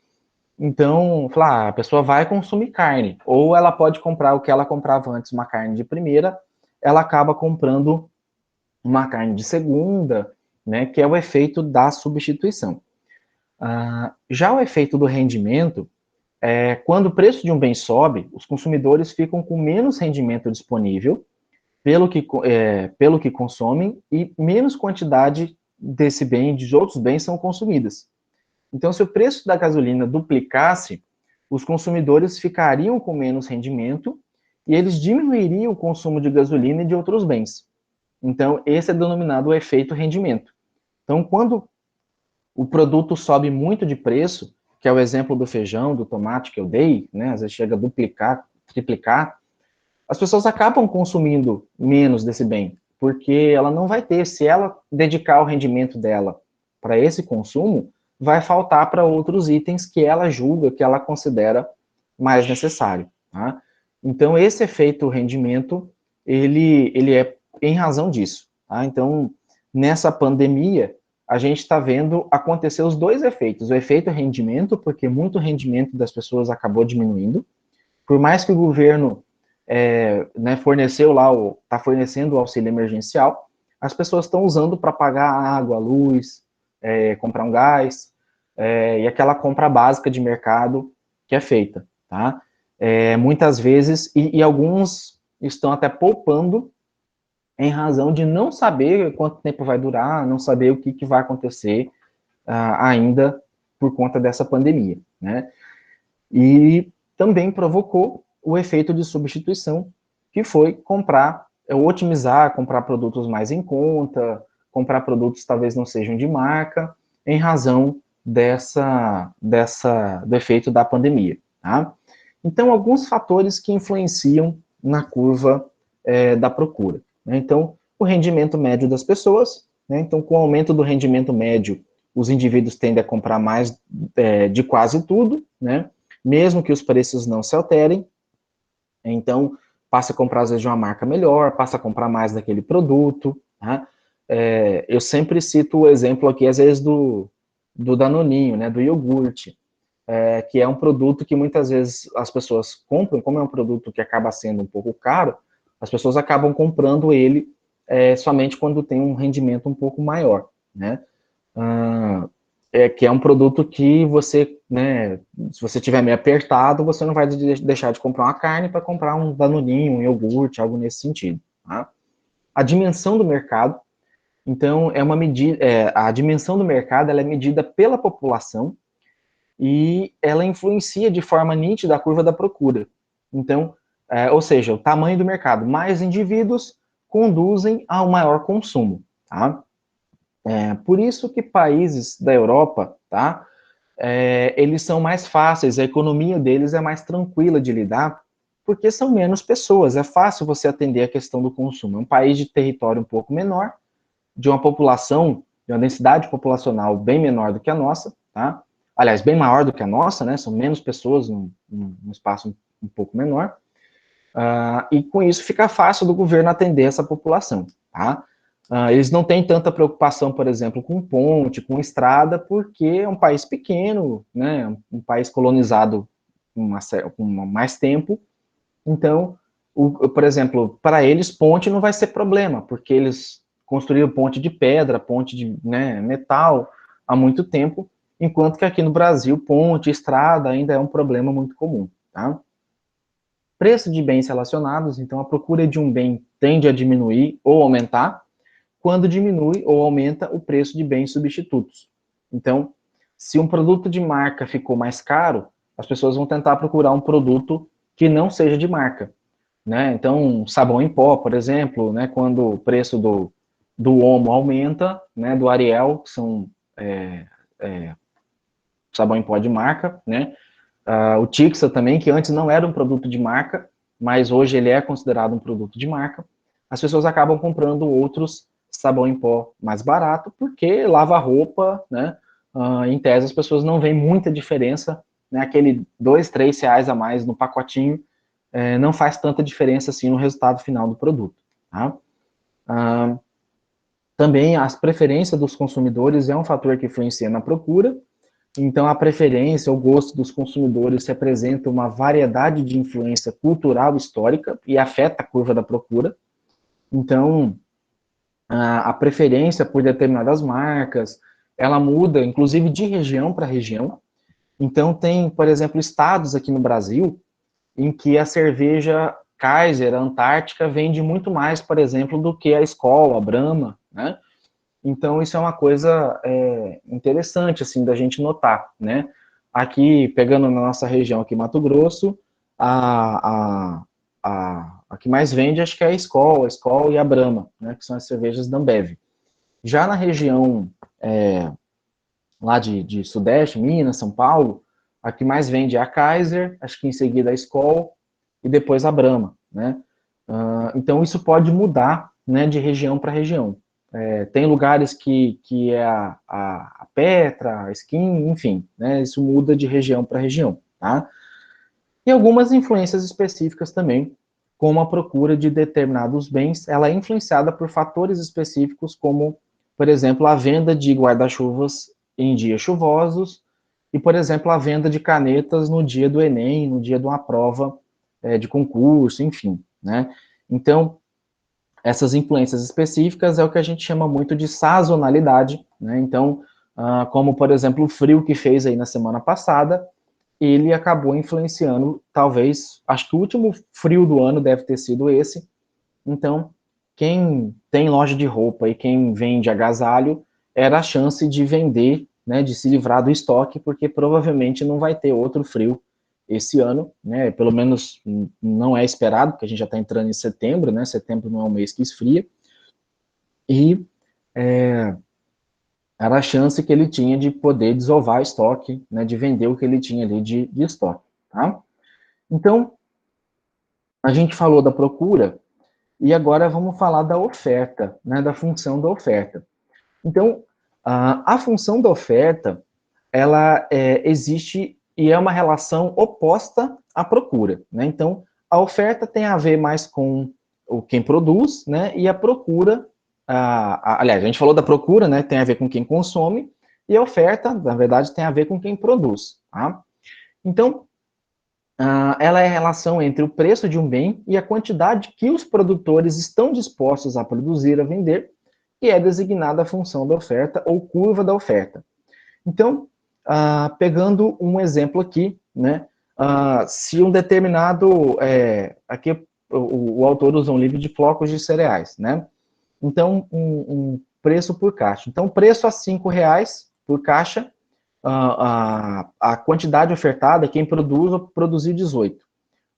Então, a pessoa vai consumir carne, ou ela pode comprar o que ela comprava antes, uma carne de primeira, ela acaba comprando uma carne de segunda, né, que é o efeito da substituição. Já o efeito do rendimento, quando o preço de um bem sobe, os consumidores ficam com menos rendimento disponível pelo que consomem e menos quantidade desse bem e de outros bens são consumidas. Então, se o preço da gasolina duplicasse, os consumidores ficariam com menos rendimento e eles diminuiriam o consumo de gasolina e de outros bens. Então, esse é denominado o efeito rendimento. Então, quando o produto sobe muito de preço, que é o exemplo do feijão, do tomate que eu dei, né, às vezes chega a duplicar, triplicar, as pessoas acabam consumindo menos desse bem, porque ela não vai ter, se ela dedicar o rendimento dela para esse consumo, vai faltar para outros itens que ela julga, que ela considera mais necessário, tá? Então, esse efeito rendimento, ele é em razão disso, tá? Então, nessa pandemia, a gente está vendo acontecer os dois efeitos, o efeito rendimento, porque muito rendimento das pessoas acabou diminuindo, por mais que o governo né, forneceu lá, está fornecendo o auxílio emergencial, as pessoas estão usando para pagar água, luz, comprar um gás, e aquela compra básica de mercado que é feita, tá? Muitas vezes, e alguns estão até poupando em razão de não saber quanto tempo vai durar, não saber o que vai acontecer ainda por conta dessa pandemia, né? E também provocou o efeito de substituição, que foi otimizar, comprar produtos mais em conta, comprar produtos talvez não sejam de marca, em razão do efeito da pandemia, tá? Então, alguns fatores que influenciam na curva da procura, né? Então, o rendimento médio das pessoas, né? Então, com o aumento do rendimento médio, os indivíduos tendem a comprar mais de quase tudo, né? Mesmo que os preços não se alterem. Então, passa a comprar, às vezes, de uma marca melhor, passa a comprar mais daquele produto, tá? Eu sempre cito o exemplo aqui, às vezes, do Danoninho, né? Do iogurte, que é um produto que muitas vezes as pessoas compram, como é um produto que acaba sendo um pouco caro, as pessoas acabam comprando ele somente quando tem um rendimento um pouco maior, né? Que é um produto que você, né, se você tiver meio apertado, você não vai deixar de comprar uma carne para comprar um danoninho, um iogurte, algo nesse sentido, tá? A dimensão do mercado, então, é uma medida, a dimensão do mercado, ela é medida pela população e ela influencia de forma nítida a curva da procura. Então, ou seja, o tamanho do mercado, mais indivíduos conduzem a um maior consumo, tá? Por isso que países da Europa, tá? Eles são mais fáceis, a economia deles é mais tranquila de lidar, porque são menos pessoas, é fácil você atender a questão do consumo. É um país de território um pouco menor, de uma população, de uma densidade populacional bem menor do que a nossa, tá? Aliás, bem maior do que a nossa, né? São menos pessoas num espaço um pouco menor. E com isso fica fácil do governo atender essa população, tá? Eles não têm tanta preocupação, por exemplo, com ponte, com estrada, porque é um país pequeno, né? Um país colonizado com mais tempo. Então, por exemplo, para eles, ponte não vai ser problema, porque eles construíram ponte de pedra, ponte de, né, metal há muito tempo, enquanto que aqui no Brasil, ponte, estrada ainda é um problema muito comum, tá? Preço de bens relacionados, então a procura de um bem tende a diminuir ou aumentar quando diminui ou aumenta o preço de bens substitutos. Então, se um produto de marca ficou mais caro, as pessoas vão tentar procurar um produto que não seja de marca, né? Então, sabão em pó, por exemplo, né, quando o preço do Omo aumenta, né, do Ariel, que são sabão em pó de marca, né? O Tixa também, que antes não era um produto de marca, mas hoje ele é considerado um produto de marca. As pessoas acabam comprando outros sabão em pó mais barato, porque lava roupa, né? Em tese, as pessoas não veem muita diferença, né? Aquele R$ 2, R$ 3 a mais no pacotinho não faz tanta diferença assim no resultado final do produto. Tá? Também as preferências dos consumidores é um fator que influencia na procura. Então, a preferência, o gosto dos consumidores representa uma variedade de influência cultural histórica e afeta a curva da procura. Então, a preferência por determinadas marcas, ela muda, inclusive, de região para região. Então, tem, por exemplo, estados aqui no Brasil em que a cerveja Kaiser, a Antártica, vende muito mais, por exemplo, do que a Skol, a Brahma, né? Então, isso é uma coisa interessante, assim, da gente notar, né? Aqui, pegando na nossa região aqui, Mato Grosso, a que mais vende, acho que é a Skol e a Brahma, né? Que são as cervejas da Ambev. Já na região lá de Sudeste, Minas, São Paulo, a que mais vende é a Kaiser, acho que em seguida a Skol e depois a Brahma, né? Então, isso pode mudar, né, de região para região. Tem lugares que é a Petra, a Skin, enfim, né, isso muda de região para região, tá? E algumas influências específicas também, como a procura de determinados bens, ela é influenciada por fatores específicos, como, por exemplo, a venda de guarda-chuvas em dias chuvosos e, por exemplo, a venda de canetas no dia do Enem, no dia de uma prova de concurso, enfim, né? Então, essas influências específicas é o que a gente chama muito de sazonalidade, né? Então, como, por exemplo, o frio que fez aí na semana passada, ele acabou influenciando, talvez, acho que o último frio do ano deve ter sido esse. Então, quem tem loja de roupa e quem vende agasalho, era a chance de vender, né, de se livrar do estoque, porque provavelmente não vai ter outro frio esse ano, né, pelo menos não é esperado, porque a gente já está entrando em setembro, né, setembro não é um mês que esfria, e era a chance que ele tinha de poder desovar estoque, né, de vender o que ele tinha ali de estoque, tá? Então, a gente falou da procura, e agora vamos falar da oferta, né, da função da oferta. Então, a função da oferta, ela existe e é uma relação oposta à procura, né? Então, a oferta tem a ver mais com quem produz, né? E a procura, aliás, a gente falou da procura, né? Tem a ver com quem consome, e a oferta, na verdade, tem a ver com quem produz, tá? Então, ela é a relação entre o preço de um bem e a quantidade que os produtores estão dispostos a produzir, a vender, que é designada a função da oferta ou curva da oferta. Então, pegando um exemplo aqui, né, se um determinado, aqui o autor usa um livro de flocos de cereais, né, então um preço por caixa. Então, preço a R$ 5 por caixa, a quantidade ofertada, quem produziu 18.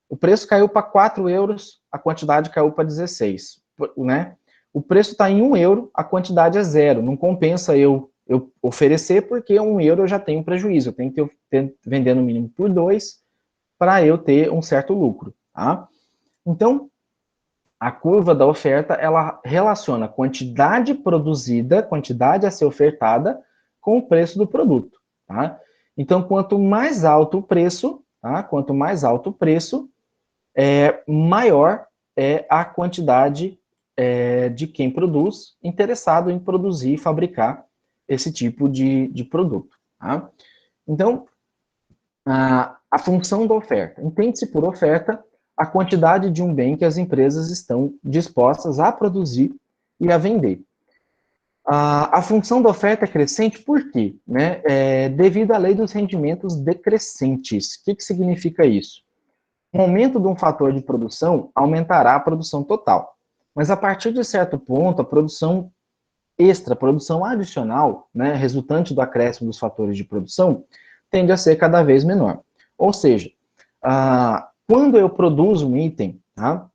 O preço caiu para 4 euros, a quantidade caiu para 16, né? O preço está em 1 euro, a quantidade é zero. Não compensa eu oferecer, porque 1 euro eu já tenho prejuízo. Eu tenho que vender no mínimo por 2 para eu ter um certo lucro. Tá? Então, a curva da oferta, ela relaciona a quantidade produzida, quantidade a ser ofertada, com o preço do produto. Tá? Então, quanto mais alto o preço, tá? Quanto mais alto o preço, maior é a quantidade de quem produz interessado em produzir e fabricar esse tipo de produto. Tá? Então, a função da oferta. Entende-se por oferta a quantidade de um bem que as empresas estão dispostas a produzir e a vender. A função da oferta é crescente por quê? Né? Devido à lei dos rendimentos decrescentes. O que significa isso? O aumento de um fator de produção aumentará a produção total. Mas a partir de certo ponto, a produção extra, a produção adicional, né, resultante do acréscimo dos fatores de produção, tende a ser cada vez menor. Ou seja, quando eu produzo um item, tá,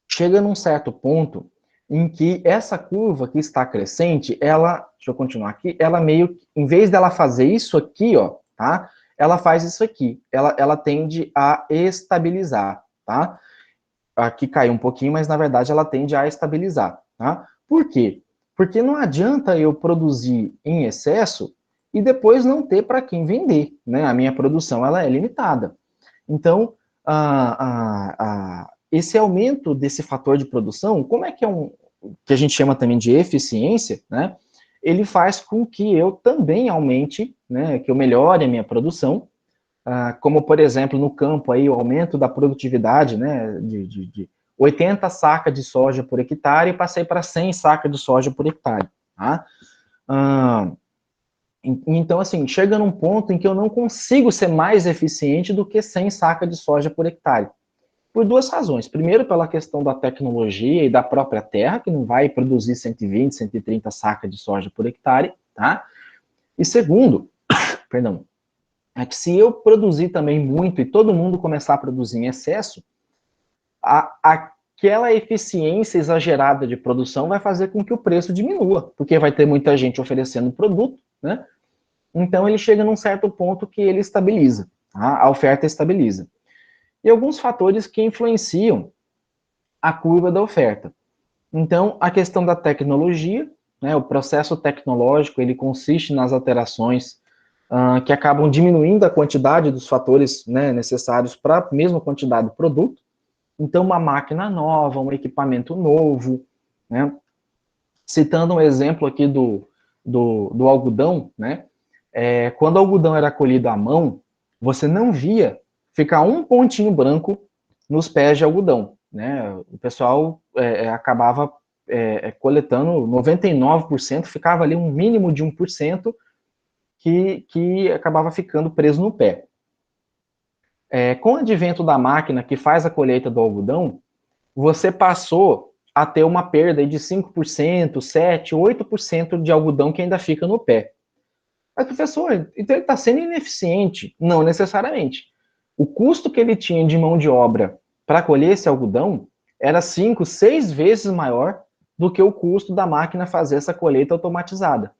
chega num certo ponto em que essa curva que está crescente, ela, deixa eu continuar aqui, ela meio, em vez dela fazer isso aqui, ó, tá, ela faz isso aqui, ela tende a estabilizar, tá? Aqui caiu um pouquinho, mas na verdade ela tende a estabilizar, tá? Por quê? Porque não adianta eu produzir em excesso e depois não ter para quem vender, né? A minha produção, ela é limitada. Então, esse aumento desse fator de produção, como é que que a gente chama também de eficiência, né? Ele faz com que eu também aumente, né? Que eu melhore a minha produção, como, por exemplo, no campo, aí, o aumento da produtividade, né, de 80 sacas de soja por hectare, e passei para 100 sacas de soja por hectare. Tá? Então, assim, chega num ponto em que eu não consigo ser mais eficiente do que 100 sacas de soja por hectare. Por duas razões. Primeiro, pela questão da tecnologia e da própria terra, que não vai produzir 120, 130 sacas de soja por hectare, tá? E segundo, perdão, é que se eu produzir também muito e todo mundo começar a produzir em excesso, aquela eficiência exagerada de produção vai fazer com que o preço diminua, porque vai ter muita gente oferecendo produto, né? Então ele chega num certo ponto que ele estabiliza, tá? A oferta estabiliza. E alguns fatores que influenciam a curva da oferta. Então, a questão da tecnologia, né, o processo tecnológico, ele consiste nas alterações que acabam diminuindo a quantidade dos fatores, né, necessários para a mesma quantidade de produto. Então, uma máquina nova, um equipamento novo, né? Citando um exemplo aqui do algodão, né? Quando o algodão era colhido à mão, você não via ficar um pontinho branco nos pés de algodão, né? O pessoal acabava coletando 99%, ficava ali um mínimo de 1%, que acabava ficando preso no pé. Com o advento da máquina que faz a colheita do algodão, você passou a ter uma perda de 5%, 7%, 8% de algodão que ainda fica no pé. Mas, professor, então ele está sendo ineficiente? Não necessariamente. O custo que ele tinha de mão de obra para colher esse algodão era 5, 6 vezes maior do que o custo da máquina fazer essa colheita automatizada.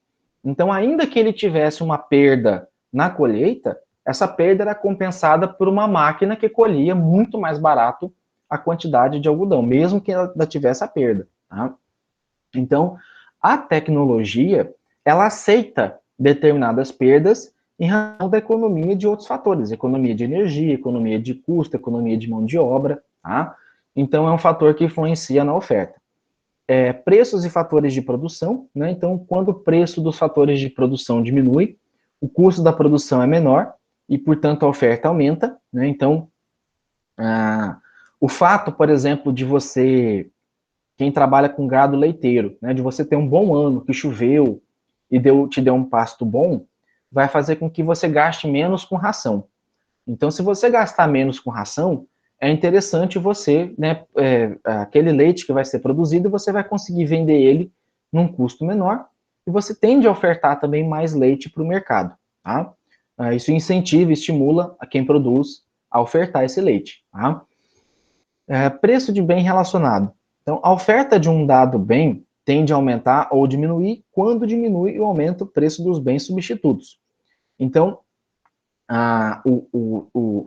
Então, ainda que ele tivesse uma perda na colheita, essa perda era compensada por uma máquina que colhia muito mais barato a quantidade de algodão, mesmo que ela tivesse a perda. Tá? Então, a tecnologia, ela aceita determinadas perdas em razão da economia de outros fatores, economia de energia, economia de custo, economia de mão de obra, tá? Então, é um fator que influencia na oferta. Preços e fatores de produção, né? Então, quando o preço dos fatores de produção diminui, o custo da produção é menor e, portanto, a oferta aumenta, né? Então, o fato, por exemplo, de você, quem trabalha com gado leiteiro, né, de você ter um bom ano, que choveu e te deu um pasto bom, vai fazer com que você gaste menos com ração. Então, se você gastar menos com ração, é interessante você, né, aquele leite que vai ser produzido, você vai conseguir vender ele num custo menor e você tende a ofertar também mais leite para o mercado, tá? Isso incentiva, estimula a quem produz a ofertar esse leite, tá? Preço de bem relacionado. Então, a oferta de um dado bem tende a aumentar ou diminuir quando diminui ou aumenta o preço dos bens substitutos. Então,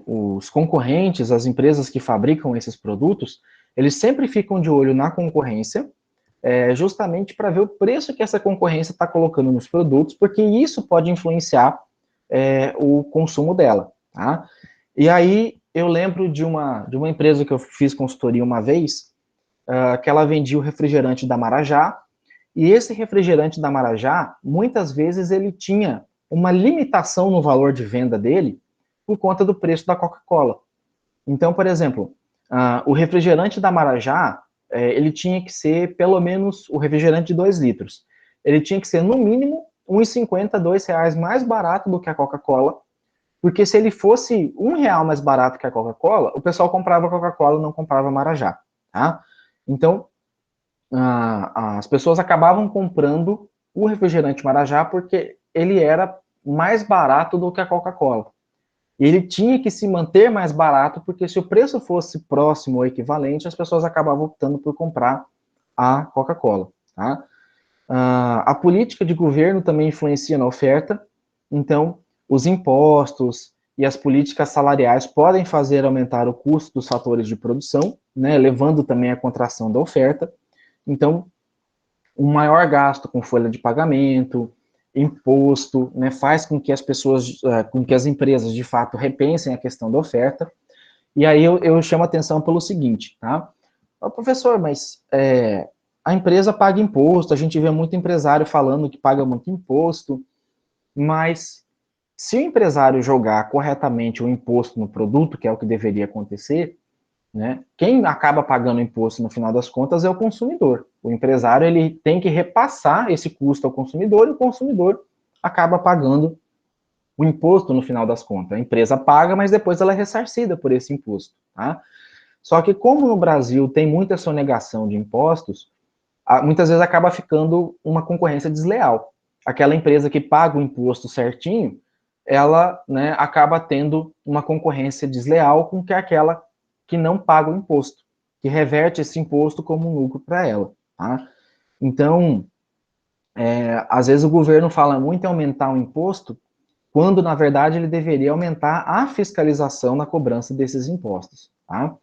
os concorrentes, as empresas que fabricam esses produtos, eles sempre ficam de olho na concorrência, justamente para ver o preço que essa concorrência está colocando nos produtos, porque isso pode influenciar o consumo dela. Tá? E aí, eu lembro de uma empresa que eu fiz consultoria uma vez, que ela vendia o refrigerante da Marajá, e esse refrigerante da Marajá, muitas vezes ele tinha uma limitação no valor de venda dele por conta do preço da Coca-Cola. Então, por exemplo, o refrigerante da Marajá, ele tinha que ser pelo menos o refrigerante de 2 litros. Ele tinha que ser, no mínimo, R$1,50, R$2 mais barato do que a Coca-Cola, porque se ele fosse R$1 mais barato que a Coca-Cola, o pessoal comprava Coca-Cola e não comprava Marajá. Tá? Então, as pessoas acabavam comprando o refrigerante Marajá porque ele era mais barato do que a Coca-Cola. E ele tinha que se manter mais barato, porque se o preço fosse próximo ou equivalente, as pessoas acabavam optando por comprar a Coca-Cola. Tá? A política de governo também influencia na oferta, então os impostos e as políticas salariais podem fazer aumentar o custo dos fatores de produção, né, levando também à contração da oferta. Então, um maior gasto com folha de pagamento, imposto, né, faz com que as pessoas, com que as empresas, de fato, repensem a questão da oferta. E aí eu chamo a atenção pelo seguinte, tá? Professor, mas a empresa paga imposto, a gente vê muito empresário falando que paga muito imposto, mas se o empresário jogar corretamente o imposto no produto, que é o que deveria acontecer, né, quem acaba pagando imposto no final das contas é o consumidor. O empresário ele tem que repassar esse custo ao consumidor e o consumidor acaba pagando o imposto no final das contas. A empresa paga, mas depois ela é ressarcida por esse imposto. Tá? Só que como no Brasil tem muita sonegação de impostos, muitas vezes acaba ficando uma concorrência desleal. Aquela empresa que paga o imposto certinho, ela, né, acaba tendo uma concorrência desleal com que aquela que não paga o imposto, que reverte esse imposto como um lucro para ela. Tá? Então, às vezes o governo fala muito em aumentar o imposto, quando na verdade ele deveria aumentar a fiscalização na cobrança desses impostos. Tá?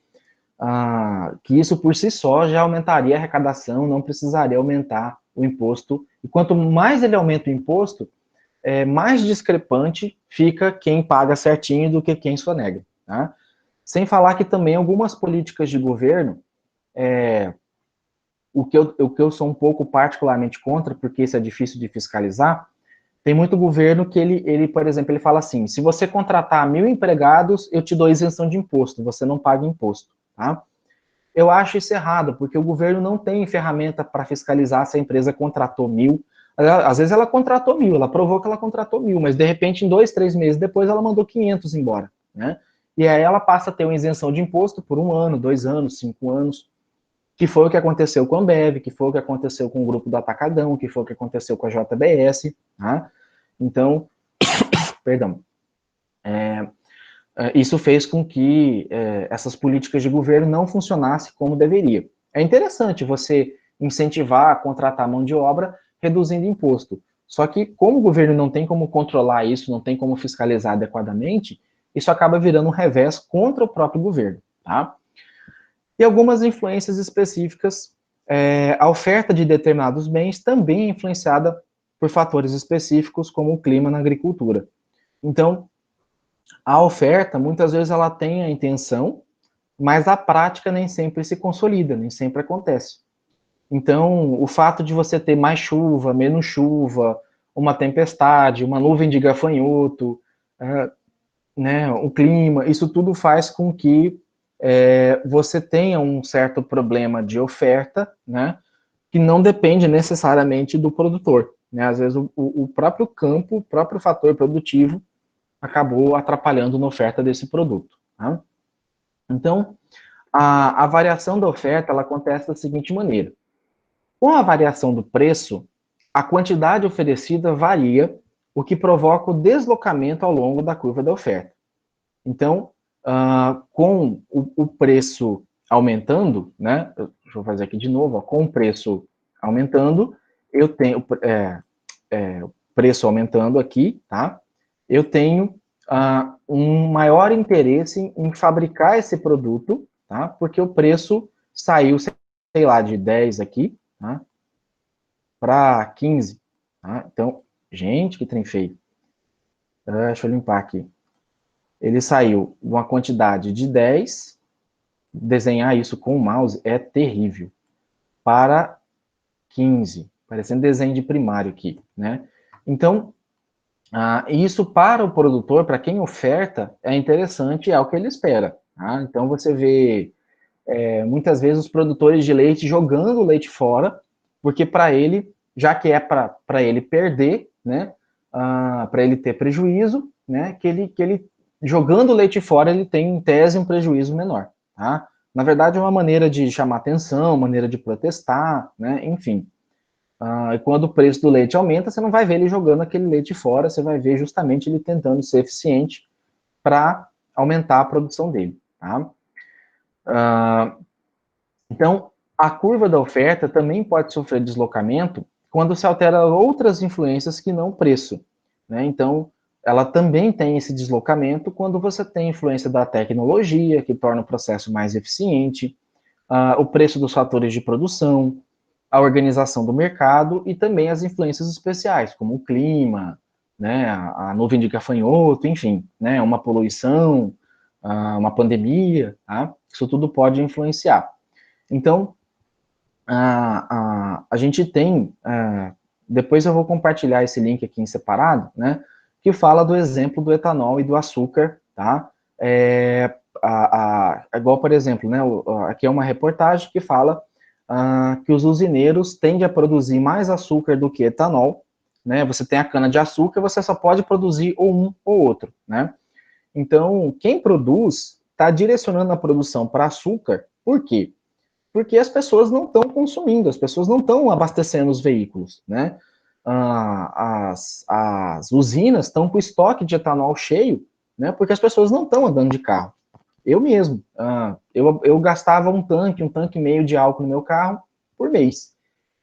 Que isso por si só já aumentaria a arrecadação, não precisaria aumentar o imposto. E quanto mais ele aumenta o imposto, mais discrepante fica quem paga certinho do que quem sonega. Tá? Sem falar que também algumas políticas de governo, o que eu sou um pouco particularmente contra, porque isso é difícil de fiscalizar, tem muito governo que ele, por exemplo, ele fala assim, se você contratar 1.000 empregados, eu te dou isenção de imposto, você não paga imposto. Tá? Eu acho isso errado, porque o governo não tem ferramenta para fiscalizar se a empresa contratou 1.000. Às vezes ela contratou 1.000, ela provou que ela contratou 1.000, mas de repente em 2, 3 meses depois ela mandou 500 embora, né? E aí ela passa a ter uma isenção de imposto por 1 ano, 2 anos, 5 anos, que foi o que aconteceu com a Ambev, que foi o que aconteceu com o grupo do Atacadão, que foi o que aconteceu com a JBS, tá? Então, perdão, isso fez com que essas políticas de governo não funcionassem como deveria. É interessante você incentivar a contratar mão de obra reduzindo imposto, Só que, como o governo não tem como controlar isso, não tem como fiscalizar adequadamente, isso acaba virando um revés contra o próprio governo, tá? E algumas influências específicas, a oferta de determinados bens também é influenciada por fatores específicos, como o clima na agricultura. Então, a oferta, muitas vezes, ela tem a intenção, mas a prática nem sempre se consolida, nem sempre acontece. Então, o fato de você ter mais chuva, menos chuva, uma tempestade, uma nuvem de gafanhoto, né, o clima, isso tudo faz com que você tenha um certo problema de oferta, né, que não depende necessariamente do produtor. Né? Às vezes o próprio campo, o próprio fator produtivo acabou atrapalhando na oferta desse produto. Tá? Então, a variação da oferta ela acontece da seguinte maneira. Com a variação do preço, a quantidade oferecida varia, o que provoca o deslocamento ao longo da curva da oferta. Então, com o preço aumentando, né? Deixa eu fazer aqui de novo, ó, com o preço aumentando, eu tenho o preço aumentando aqui, tá? Eu tenho um maior interesse em fabricar esse produto, tá? Porque o preço saiu, sei lá, de 10 aqui, tá? Para 15, tá? Então, gente, que trem feio. Deixa eu limpar aqui. Ele saiu de uma quantidade de 10, desenhar isso com o mouse é terrível, para 15, parecendo desenho de primário aqui, né? Então, isso para o produtor, para quem oferta, é interessante, é o que ele espera. Tá? Então, você vê, muitas vezes, os produtores de leite jogando o leite fora, porque para ele, já que é para ele perder, né, para ele ter prejuízo, né, que ele jogando o leite fora, ele tem, em tese, um prejuízo menor. Tá? Na verdade, é uma maneira de chamar atenção, maneira de protestar, né, enfim. E quando o preço do leite aumenta, você não vai ver ele jogando aquele leite fora, você vai ver justamente ele tentando ser eficiente para aumentar a produção dele. Tá? Então, a curva da oferta também pode sofrer deslocamento quando se altera outras influências que não o preço. Né? Então, ela também tem esse deslocamento quando você tem influência da tecnologia, que torna o processo mais eficiente, o preço dos fatores de produção, a organização do mercado e também as influências especiais, como o clima, né, a nuvem de gafanhoto, enfim, né, uma poluição, uma pandemia, tá? Isso tudo pode influenciar. Então, a gente tem, depois eu vou compartilhar esse link aqui em separado, né, que fala do exemplo do etanol e do açúcar, tá? Igual, por exemplo, né, aqui é uma reportagem que fala que os usineiros tendem a produzir mais açúcar do que etanol, né? Você tem a cana de açúcar, você só pode produzir ou um ou outro, né? Então, quem produz está direcionando a produção para açúcar, por quê? Porque as pessoas não estão consumindo, as pessoas não estão abastecendo os veículos, né? As usinas estão com o estoque de etanol cheio, né? Porque as pessoas não estão andando de carro. Eu mesmo, eu gastava um tanque e meio de álcool no meu carro por mês.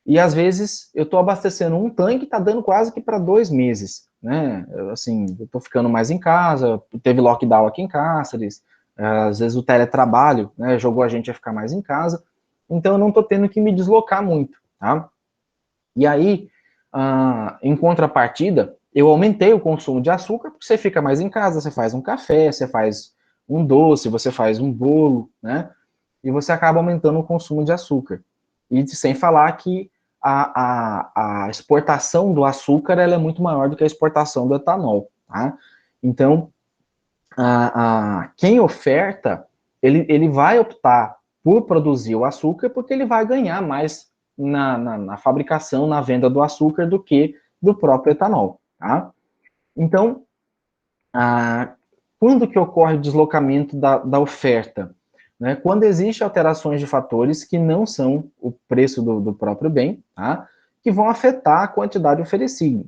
E às vezes eu estou abastecendo um tanque, está dando quase que para 2 meses, né? Assim, eu estou ficando mais em casa, teve lockdown aqui em Cáceres, às vezes o teletrabalho, né, jogou a gente a ficar mais em casa, então eu não estou tendo que me deslocar muito, tá? E aí, em contrapartida, eu aumentei o consumo de açúcar, porque você fica mais em casa, você faz um café, você faz um doce, você faz um bolo, né? E você acaba aumentando o consumo de açúcar. E sem falar que a exportação do açúcar ela é muito maior do que a exportação do etanol, tá? Então, quem oferta, ele vai optar por produzir o açúcar porque ele vai ganhar mais na fabricação, na venda do açúcar do que do próprio etanol, tá? Então, quando que ocorre o deslocamento da oferta? Né? Quando existem alterações de fatores que não são o preço do próprio bem, tá? Que vão afetar a quantidade oferecida.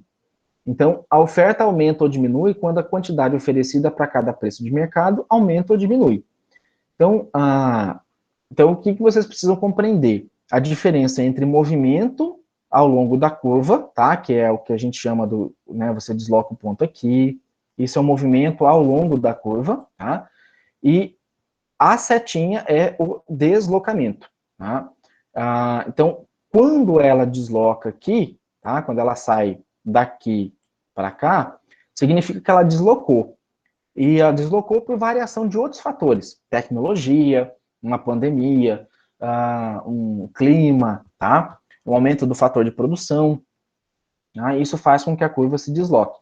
Então, a oferta aumenta ou diminui quando a quantidade oferecida para cada preço de mercado aumenta ou diminui. Então, o que vocês precisam compreender? A diferença entre movimento ao longo da curva, tá? Que é o que a gente chama do, né, você desloca o ponto aqui, isso é um movimento ao longo da curva, tá? E a setinha é o deslocamento, tá? Então, quando ela desloca aqui, tá? Quando ela sai daqui para cá, significa que ela deslocou. E ela deslocou por variação de outros fatores, tecnologia, uma pandemia, um clima, tá? O aumento do fator de produção, tá? Isso faz com que a curva se desloque.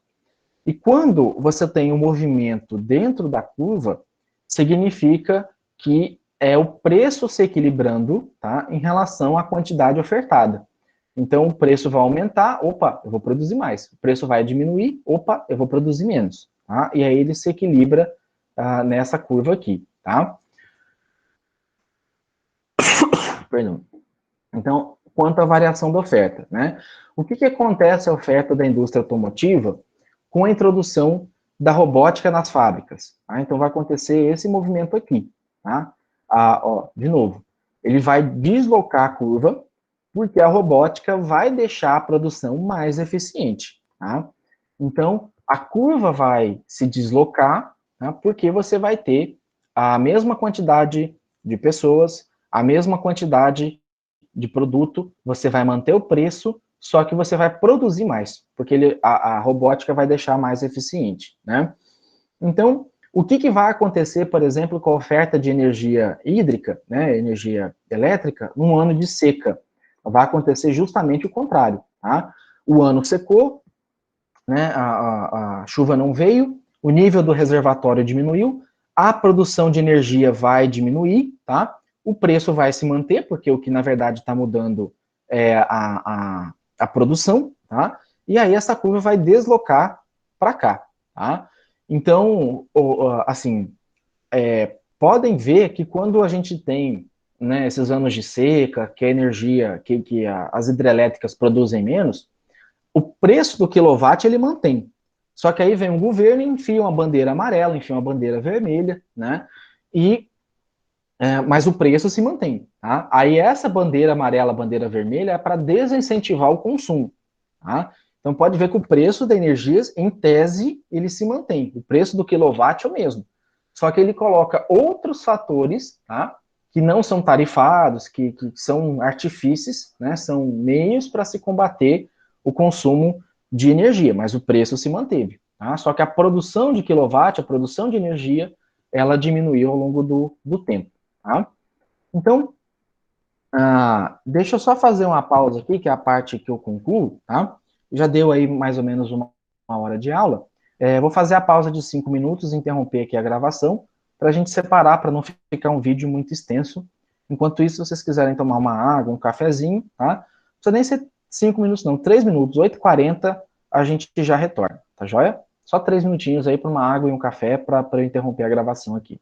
E quando você tem um movimento dentro da curva, significa que é o preço se equilibrando, tá, em relação à quantidade ofertada. Então, o preço vai aumentar, opa, eu vou produzir mais. O preço vai diminuir, opa, eu vou produzir menos. Tá? E aí ele se equilibra nessa curva aqui, tá? Perdão. Então, quanto à variação da oferta, né? O que acontece à oferta da indústria automotiva com a introdução da robótica nas fábricas? Tá? Então, vai acontecer esse movimento aqui, tá? De novo, ele vai deslocar a curva, porque a robótica vai deixar a produção mais eficiente, tá? Então, a curva vai se deslocar, tá? Porque você vai ter a mesma quantidade de pessoas, a mesma quantidade de produto, você vai manter o preço, só que você vai produzir mais, porque a robótica vai deixar mais eficiente, né? Então, o que vai acontecer, por exemplo, com a oferta de energia hídrica, né, energia elétrica, num ano de seca? Vai acontecer justamente o contrário, tá? O ano secou, né, a chuva não veio, o nível do reservatório diminuiu, a produção de energia vai diminuir, tá? O preço vai se manter, porque o que na verdade está mudando é a produção, tá? E aí essa curva vai deslocar para cá, tá? Então, assim, podem ver que quando a gente tem, né, esses anos de seca, que a energia, que as hidrelétricas produzem menos, o preço do quilowatt ele mantém. Só que aí vem um governo e enfia uma bandeira amarela, enfia uma bandeira vermelha, né? Mas o preço se mantém. Tá? Aí essa bandeira amarela, bandeira vermelha, é para desincentivar o consumo. Tá? Então pode ver que o preço da energia, em tese, ele se mantém. O preço do quilowatt é o mesmo. Só que ele coloca outros fatores, tá? Que não são tarifados, que são artifícios, né? São meios para se combater o consumo de energia, mas o preço se manteve. Tá? Só que a produção de quilowatt, a produção de energia, ela diminuiu ao longo do tempo. Tá? Então, deixa eu só fazer uma pausa aqui, que é a parte que eu concluo, tá? Já deu aí mais ou menos uma hora de aula. Vou fazer a pausa de 5 minutos, interromper aqui a gravação, para a gente separar, para não ficar um vídeo muito extenso. Enquanto isso, se vocês quiserem tomar uma água, um cafezinho, tá? Não precisa nem ser 5 minutos, não, 3 minutos, 8h40, a gente já retorna, tá joia? Só 3 minutinhos aí para uma água e um café, para eu interromper a gravação aqui.